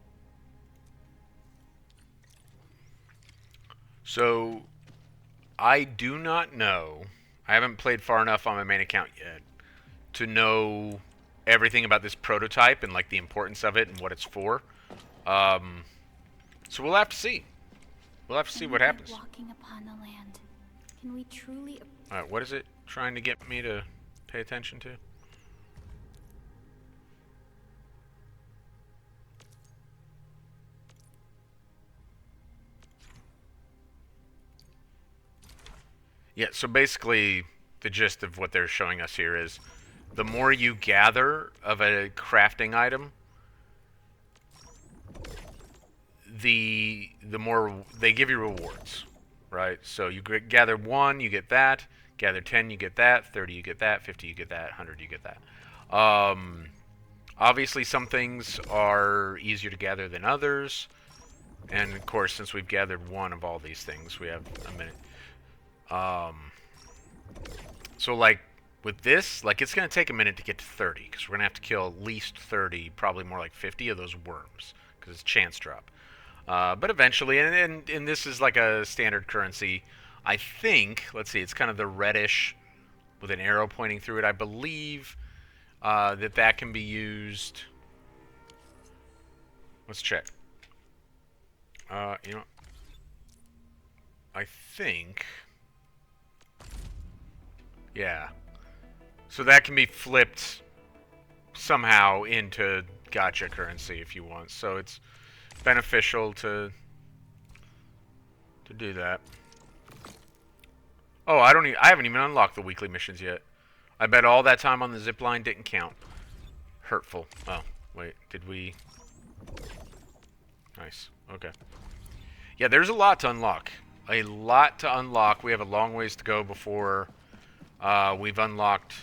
So, I do not know. I haven't played far enough on my main account yet to know everything about this prototype and like the importance of it and what it's for. So we'll have to see. We'll have to see what happens. Walking upon the land. Can we truly? All right, what is it trying to get me to pay attention to? Yeah, so basically the gist of what they're showing us here is the more you gather of a crafting item, the more they give you rewards, right? So you gather 1, you get that. Gather 10, you get that. 30, you get that. 50, you get that. 100, you get that. Obviously, some things are easier to gather than others. And, of course, since we've gathered 1 of all these things, we have a minute. So, like, with this, like, it's going to take a minute to get to 30. Because we're going to have to kill at least 30, probably more like 50 of those worms. Because it's chance drop. But eventually, and this is like a standard currency. I think, let's see, it's kind of the reddish with an arrow pointing through it. I believe that can be used. Let's check. You know, I think, yeah. So that can be flipped somehow into gacha currency if you want. So it's beneficial to do that. Oh, I haven't even unlocked the weekly missions yet. I bet all that time on the zip line didn't count. Hurtful. Oh, wait, did we? Nice. Okay. Yeah, there's a lot to unlock. A lot to unlock. We have a long ways to go before we've unlocked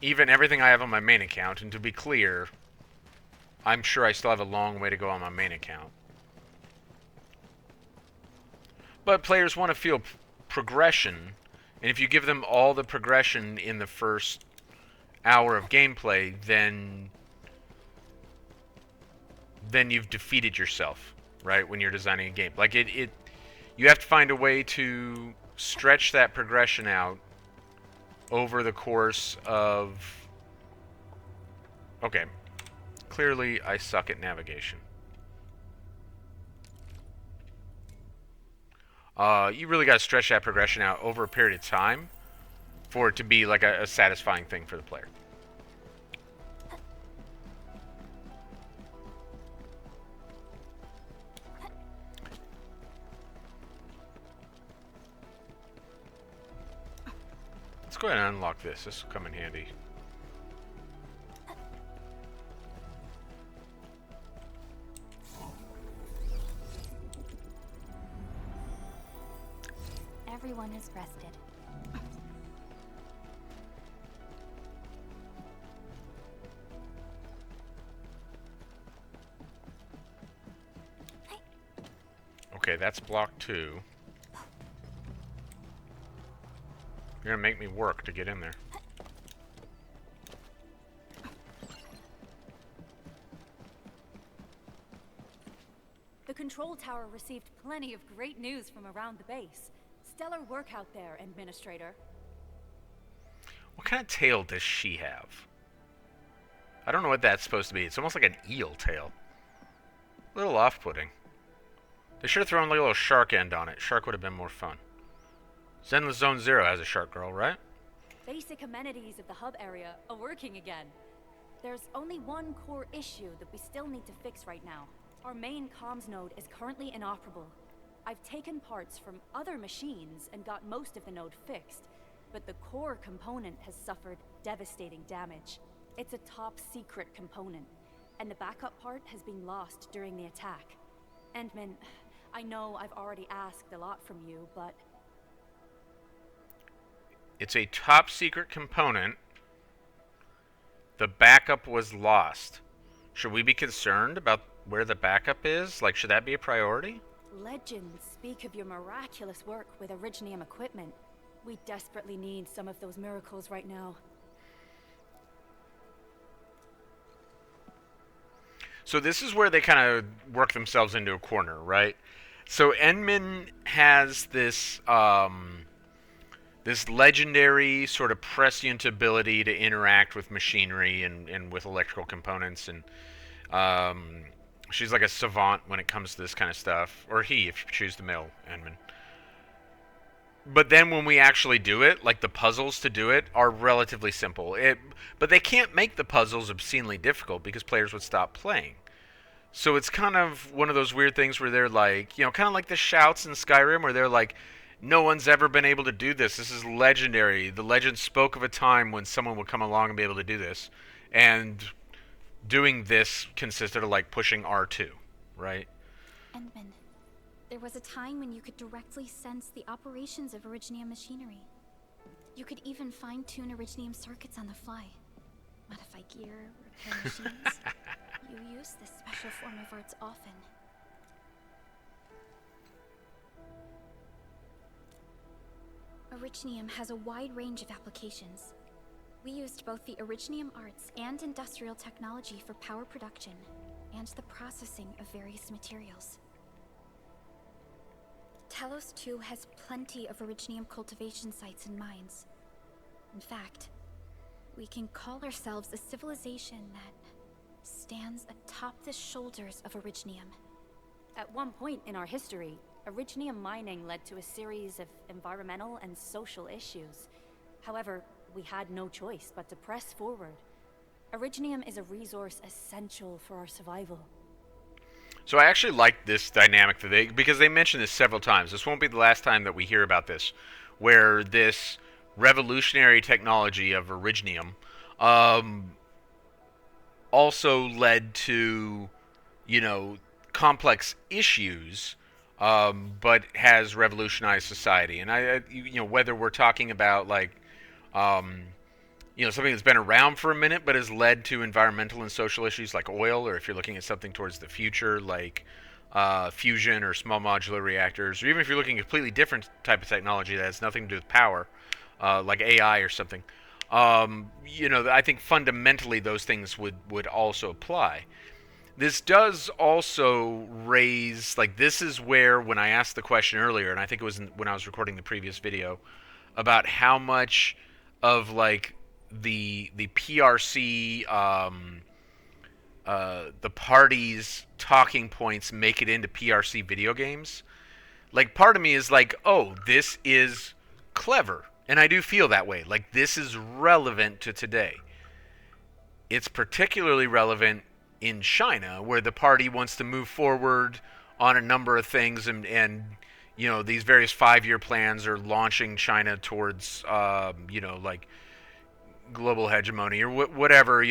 even everything I have on my main account. And to be clear, I'm sure I still have a long way to go on my main account. But players want to feel progression, and if you give them all the progression in the first hour of gameplay, then you've defeated yourself, right? When you're designing a game, like you have to find a way to stretch that progression out over the course of. Okay, clearly I suck at navigation. You really got to stretch that progression out over a period of time for it to be like a satisfying thing for the player. Let's go ahead and unlock this. This will come in handy. Everyone is rested. Okay, that's block 2. You're gonna make me work to get in there. The control tower received plenty of great news from around the base. Stellar work out there, Administrator. What kind of tail does she have? I don't know what that's supposed to be. It's almost like an eel tail. A little off-putting. They should have thrown like a little shark end on it. Shark would have been more fun. Zenless Zone Zero has a shark girl, right? Basic amenities of the hub area are working again. There's only one core issue that we still need to fix right now. Our main comms node is currently inoperable. I've taken parts from other machines and got most of the node fixed, but the core component has suffered devastating damage. It's a top secret component, and the backup part has been lost during the attack. Endman, I know I've already asked a lot from you, but... It's a top secret component. The backup was lost. Should we be concerned about where the backup is? Like, should that be a priority? Legends speak of your miraculous work with Originium equipment. We desperately need some of those miracles right now. So this is where they kind of work themselves into a corner, right? So Endman has this this legendary sort of prescient ability to interact with machinery and with electrical components, and she's like a savant when it comes to this kind of stuff. Or he, if you choose the male Endman. But then when we actually do it, like the puzzles to do it are relatively simple. But they can't make the puzzles obscenely difficult because players would stop playing. So it's kind of one of those weird things where they're like, you know, kind of like the shouts in Skyrim where they're like, no one's ever been able to do this. This is legendary. The legend spoke of a time when someone would come along and be able to do this. And doing this consisted of like pushing R2, right? Endman, there was a time when you could directly sense the operations of Originium machinery. You could even fine-tune Originium circuits on the fly. Modify gear, repair machines. You use this special form of arts often. Originium has a wide range of applications. We used both the Originium arts and industrial technology for power production and the processing of various materials. Talos 2 has plenty of Originium cultivation sites and mines. In fact, we can call ourselves a civilization that stands atop the shoulders of Originium. At one point in our history, Originium mining led to a series of environmental and social issues. However, we had no choice but to press forward. Originium is a resource essential for our survival. So I actually like this dynamic because they mention this several times. This won't be the last time that we hear about this, where this revolutionary technology of Originium also led to, complex issues, but has revolutionized society. And whether we're talking about like, something that's been around for a minute but has led to environmental and social issues like oil, or if you're looking at something towards the future like fusion or small modular reactors, or even if you're looking at a completely different type of technology that has nothing to do with power, like AI or something. I think fundamentally those things would also apply. This does also raise, like, this is where, when I asked the question earlier, and I think it was when I was recording the previous video, about how much of, like, the PRC, the party's talking points make it into PRC video games. Like, part of me is like, oh, this is clever. And I do feel that way. Like, this is relevant to today. It's particularly relevant in China, where the party wants to move forward on a number of things, and these various 5-year plans are launching China towards like global hegemony or whatever,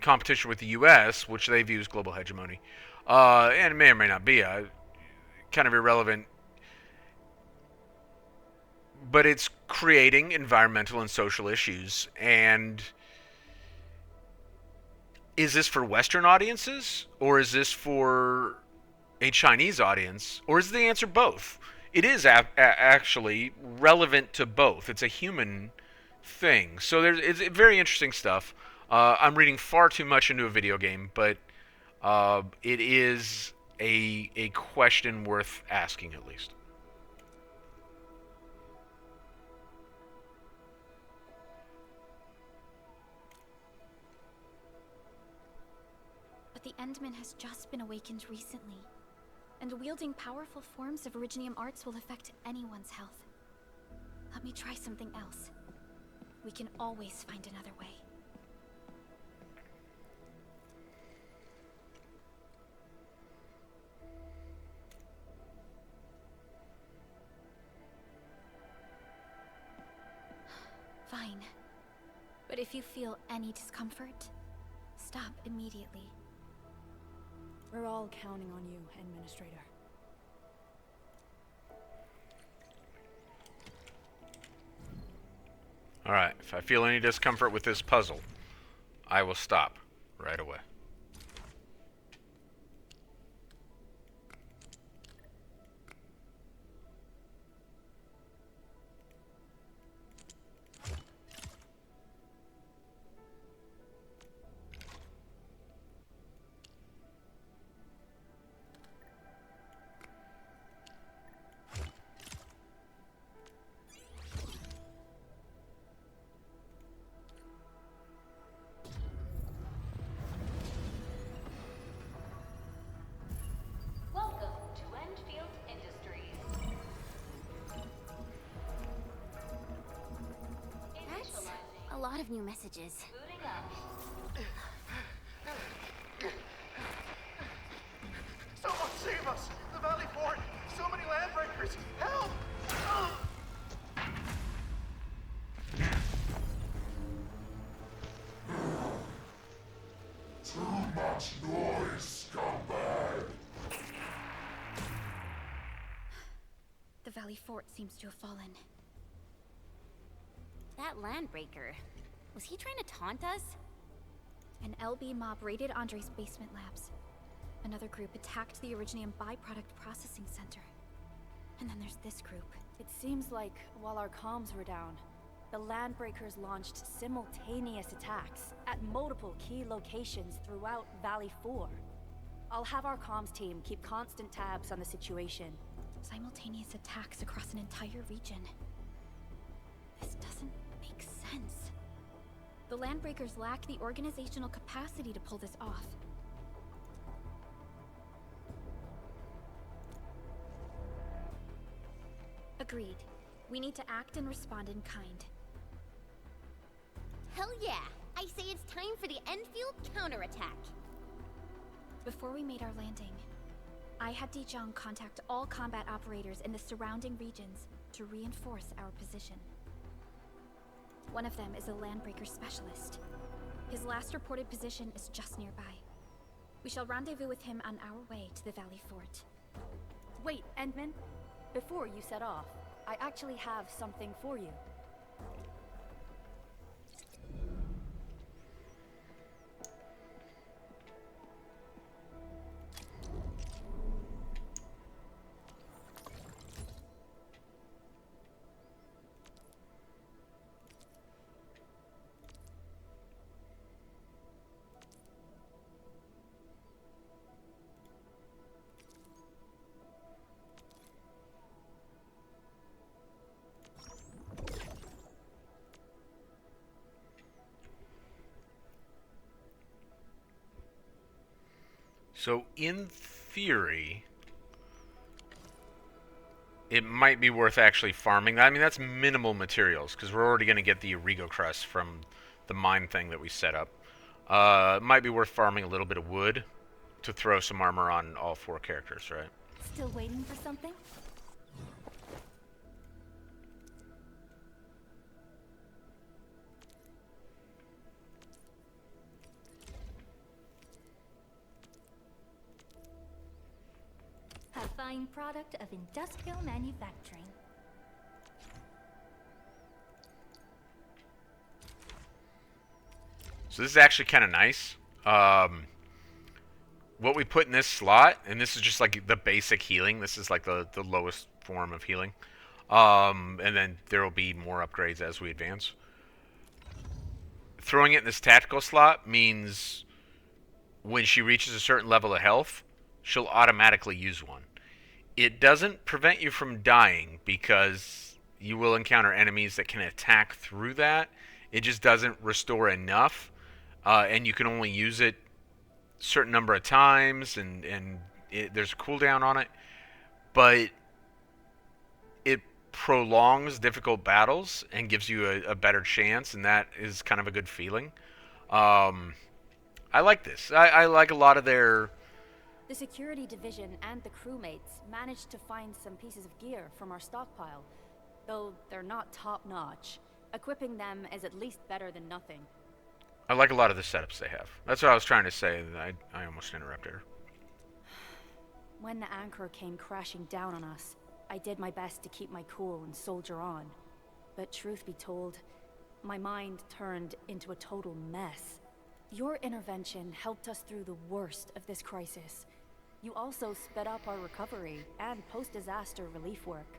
competition with the U.S., which they view as global hegemony, and it may or may not be kind of irrelevant. But it's creating environmental and social issues. And is this for Western audiences, or is this for a Chinese audience, or is the answer both? It is actually relevant to both. It's a human thing. So it's very interesting stuff. I'm reading far too much into a video game, but it is a question worth asking, at least. But the Endman has just been awakened recently, and wielding powerful forms of Originium arts will affect anyone's health. Let me try something else. We can always find another way. Fine. But if you feel any discomfort, stop immediately. We're all counting on you, Administrator. Alright, if I feel any discomfort with this puzzle, I will stop right away. Welcome to Endfield Industries. That's a lot of new messages. Booting up. Someone save us! The Valley Fort! So many landbreakers! Help! Too much noise, scumbag! The Valley Fort seems to have fallen. That landbreaker, was he trying to taunt us? An LB mob raided Andre's basement labs. Another group attacked the Originium byproduct processing center. And then there's this group. It seems like while our comms were down, the Landbreakers launched simultaneous attacks at multiple key locations throughout Valley 4. I'll have our comms team keep constant tabs on the situation. Simultaneous attacks across an entire region. This doesn't make sense. The Landbreakers lack the organizational capacity to pull this off. Agreed. We need to act and respond in kind. Hell yeah! I say it's time for the Endfield counterattack. Before we made our landing, I had Dijong contact all combat operators in the surrounding regions to reinforce our position. One of them is a landbreaker specialist. His last reported position is just nearby. We shall rendezvous with him on our way to the Valley Fort. Wait, Endman. Before you set off, I actually have something for you. So, in theory, it might be worth actually farming. I mean, that's minimal materials, because we're already going to get the Origo crust from the mine thing that we set up. It might be worth farming a little bit of wood to throw some armor on all 4 characters, right? Still waiting for something? A fine product of industrial manufacturing. So this is actually kind of nice. What we put in this slot, and this is just like the basic healing. This is like the lowest form of healing. And then there will be more upgrades as we advance. Throwing it in this tactical slot means when she reaches a certain level of health, she'll automatically use one. It doesn't prevent you from dying because you will encounter enemies that can attack through that. It just doesn't restore enough, and you can only use it a certain number of times, and there's a cooldown on it. But it prolongs difficult battles and gives you a better chance, and that is kind of a good feeling. I like this. I like a lot of their... The security division and the crewmates managed to find some pieces of gear from our stockpile, though they're not top-notch. Equipping them is at least better than nothing. I like a lot of the setups they have. That's what I was trying to say. I almost interrupted her. When the anchor came crashing down on us, I did my best to keep my cool and soldier on. But truth be told, my mind turned into a total mess. Your intervention helped us through the worst of this crisis. You also sped up our recovery and post-disaster relief work.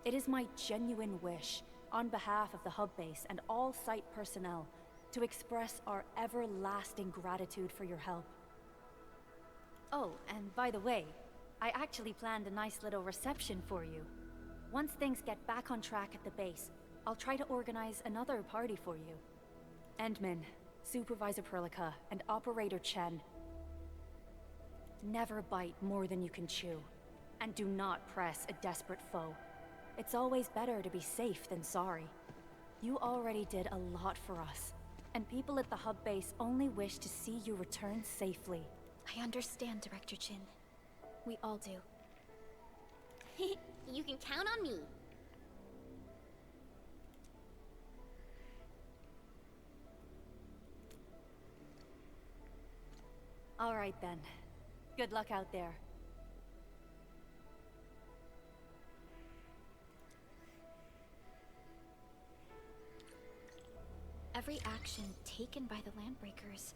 It is my genuine wish, on behalf of the hub base and all site personnel, to express our everlasting gratitude for your help. Oh, and by the way, I actually planned a nice little reception for you. Once things get back on track at the base, I'll try to organize another party for you. Endman, Supervisor Perlica, and Operator Chen. Never bite more than you can chew. And do not press a desperate foe. It's always better to be safe than sorry. You already did a lot for us, and people at the hub base only wish to see you return safely. I understand, Director Chin. We all do. You can count on me. All right then. Good luck out there. Every action taken by the Landbreakers.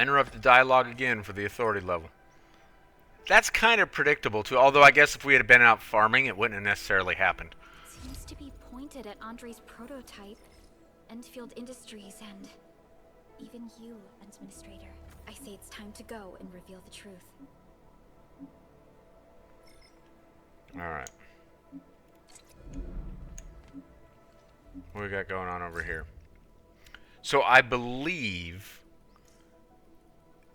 Interrupt the dialogue again for the authority level. That's kind of predictable too, although I guess if we had been out farming, it wouldn't have necessarily happened. Seems to be pointed at Andre's prototype, Endfield Industries, and even you, Administrator. I say it's time to go and reveal the truth. Alright. What we got going on over here? So I believe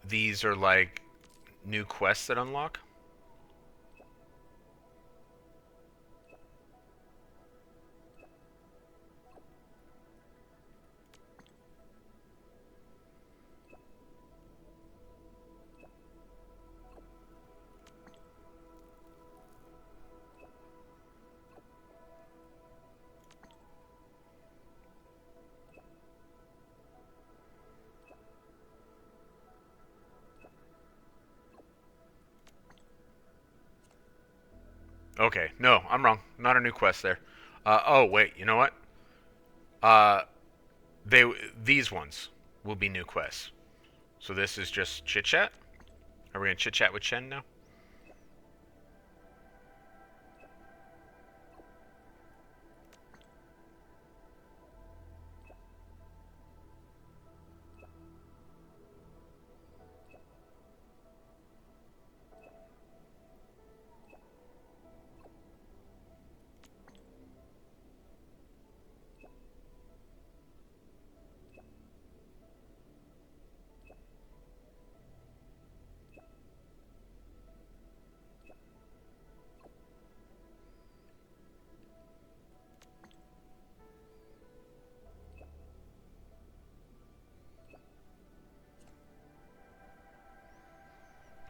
these are like new quests that unlock. Okay, no, I'm wrong. Not a new quest there. Oh, wait, you know what? Uh, these ones will be new quests. So this is just chit-chat? Are we gonna chit-chat with Chen now?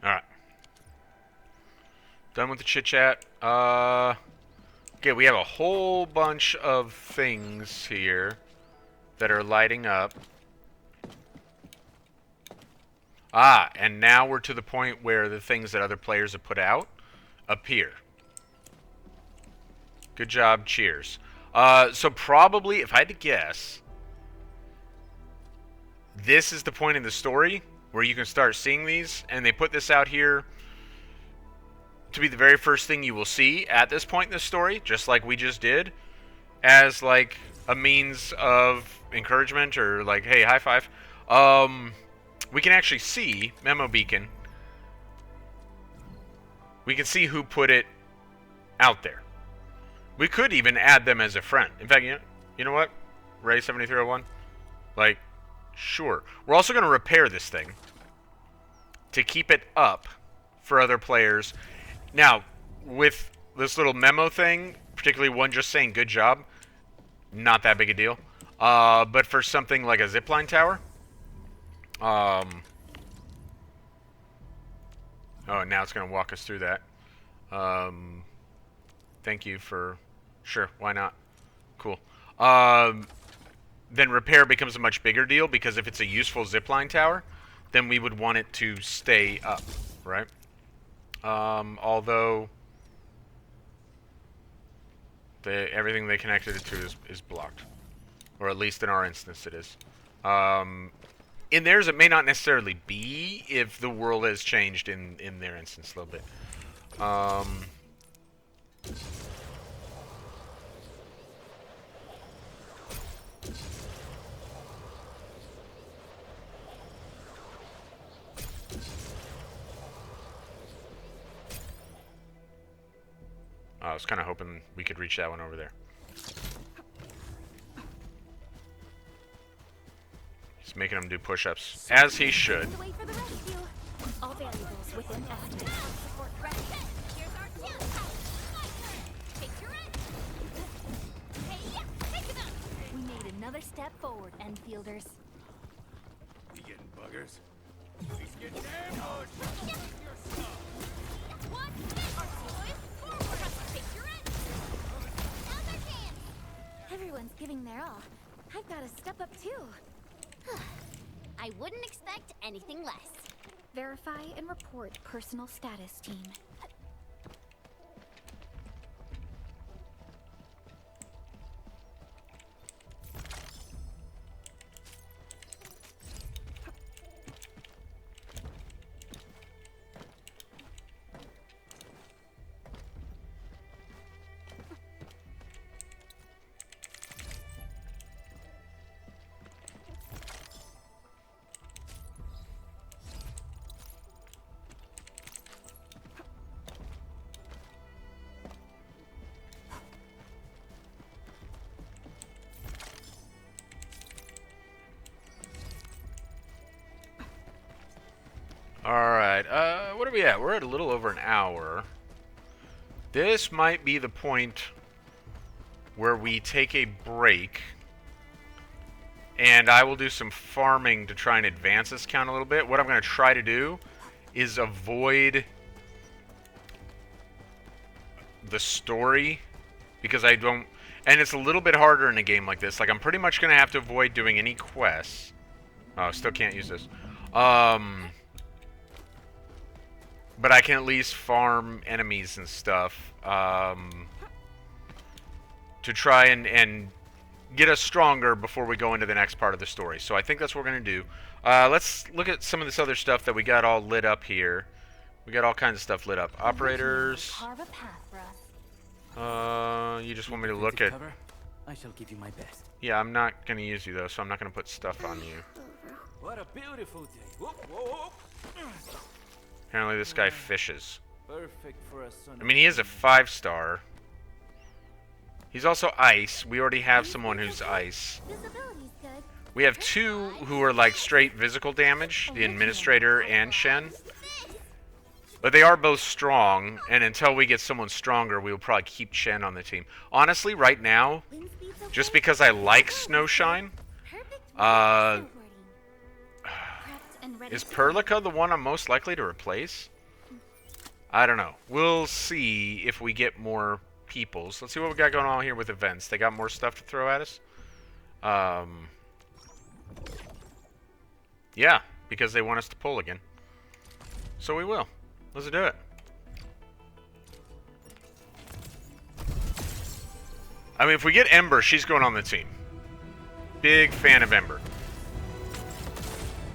Alright. Done with the chit-chat. Okay, we have a whole bunch of things here that are lighting up. Ah, and now we're to the point where the things that other players have put out appear. Good job, cheers. So probably, if I had to guess, this is the point in the story where you can start seeing these, and they put this out here to be the very first thing you will see at this point in the story, just like we just did, as like a means of encouragement or like, hey, high five. We can actually see Memo Beacon. We can see who put it out there. We could even add them as a friend. In fact, you know what? Ray 7301? Like, sure. We're also going to repair this thing to keep it up for other players. Now, with this little memo thing, particularly one just saying good job, not that big a deal. But for something like a zipline tower, oh, now it's going to walk us through that. Thank you for... Sure, why not? Cool. Then repair becomes a much bigger deal, because if it's a useful zipline tower, then we would want it to stay up, right? Although... everything they connected it to is blocked. Or at least in our instance it is. In theirs, it may not necessarily be if the world has changed in their instance a little bit. I was kind of hoping we could reach that one over there. He's making him do push-ups, as he should. All variables within estimate. We made another step forward, Enfielders. You getting buggers? Please get down. Oh, shut your stuff. What? Forward! Picture it! Now's our chance! Everyone's giving their all. I've got to step up too. I wouldn't expect anything less. Verify and report personal status, team. Alright, what are we at? We're at a little over an hour. This might be the point where we take a break. And I will do some farming to try and advance this count a little bit. What I'm going to try to do is avoid the story, because I don't... And it's a little bit harder in a game like this. Like, I'm pretty much going to have to avoid doing any quests. Oh, still can't use this. but I can at least farm enemies and stuff to try and get us stronger before we go into the next part of the story. So I think that's what we're going to do. Let's look at some of this other stuff that we got all lit up here. We got all kinds of stuff lit up. Operators. Carve a path for us. You just want me to look at... I shall give you my best. Yeah, I'm not going to use you, though, so I'm not going to put stuff on you. What a beautiful day. Whoop, whoop. Apparently this guy fishes. Perfect for a son. I mean, he is a 5-star. He's also ice. We already have someone who's ice. Visibility's good. We have 2 who are like straight physical damage, the Administrator and Shen. But they are both strong, and until we get someone stronger, we will probably keep Shen on the team. Honestly, right now, just because I like Snowshine, is Perlica the one I'm most likely to replace? I don't know. We'll see if we get more peoples. Let's see what we got going on here with events. They got more stuff to throw at us? Yeah, because they want us to pull again. So we will. Let's do it. I mean, if we get Ember, she's going on the team. Big fan of Ember.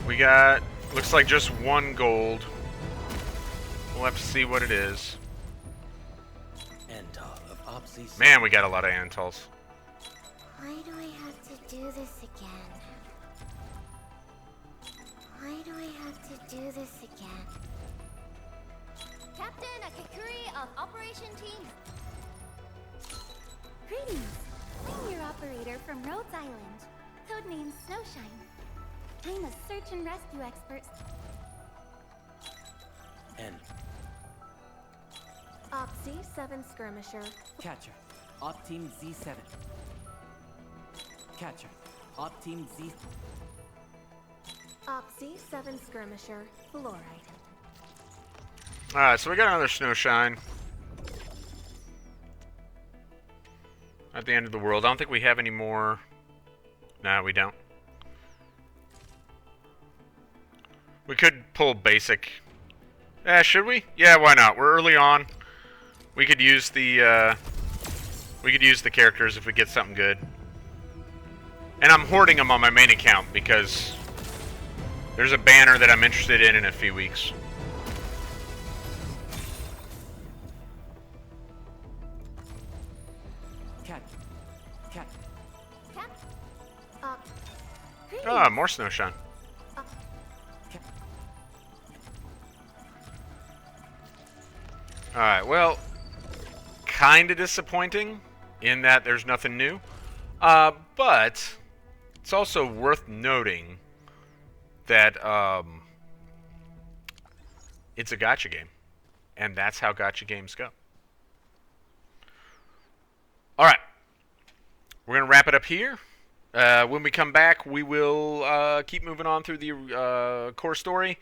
We got, looks like just 1 gold. We'll have to see what it is. Man, we got a lot of Antals. Why do I have to do this again? Why do I have to do this again? Captain Akakuri of Operation Team. Greetings. I'm your operator from Rhodes Island, codenamed Snowshine. I'm a search and rescue expert. N. Op Z7 skirmisher. Catcher. Op Team Z7. Catcher. Op Team Z. Op Z7 skirmisher. Fluoride. Alright, so we got another Snowshine. At the end of the world. I don't think we have any more. Nah, we don't. We could pull basic. Should we? Yeah, why not? We're early on. We could use the characters if we get something good. And I'm hoarding them on my main account because there's a banner that I'm interested in a few weeks. Ah, more Snowshine. Alright, well, kind of disappointing in that there's nothing new. But it's also worth noting that it's a gacha game. And that's how gacha games go. Alright. We're going to wrap it up here. When we come back, we will keep moving on through the core story.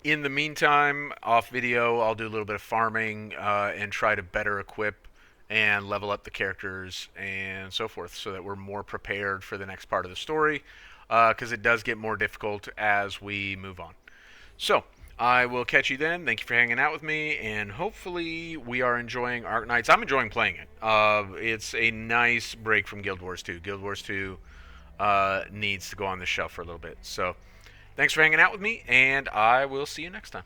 In the meantime, off video, I'll do a little bit of farming and try to better equip and level up the characters and so forth so that we're more prepared for the next part of the story because it does get more difficult as we move on. So, I will catch you then. Thank you for hanging out with me, and hopefully we are enjoying Arknights. I'm enjoying playing it. It's a nice break from Guild Wars 2. Guild Wars 2 needs to go on the shelf for a little bit. So, thanks for hanging out with me, and I will see you next time.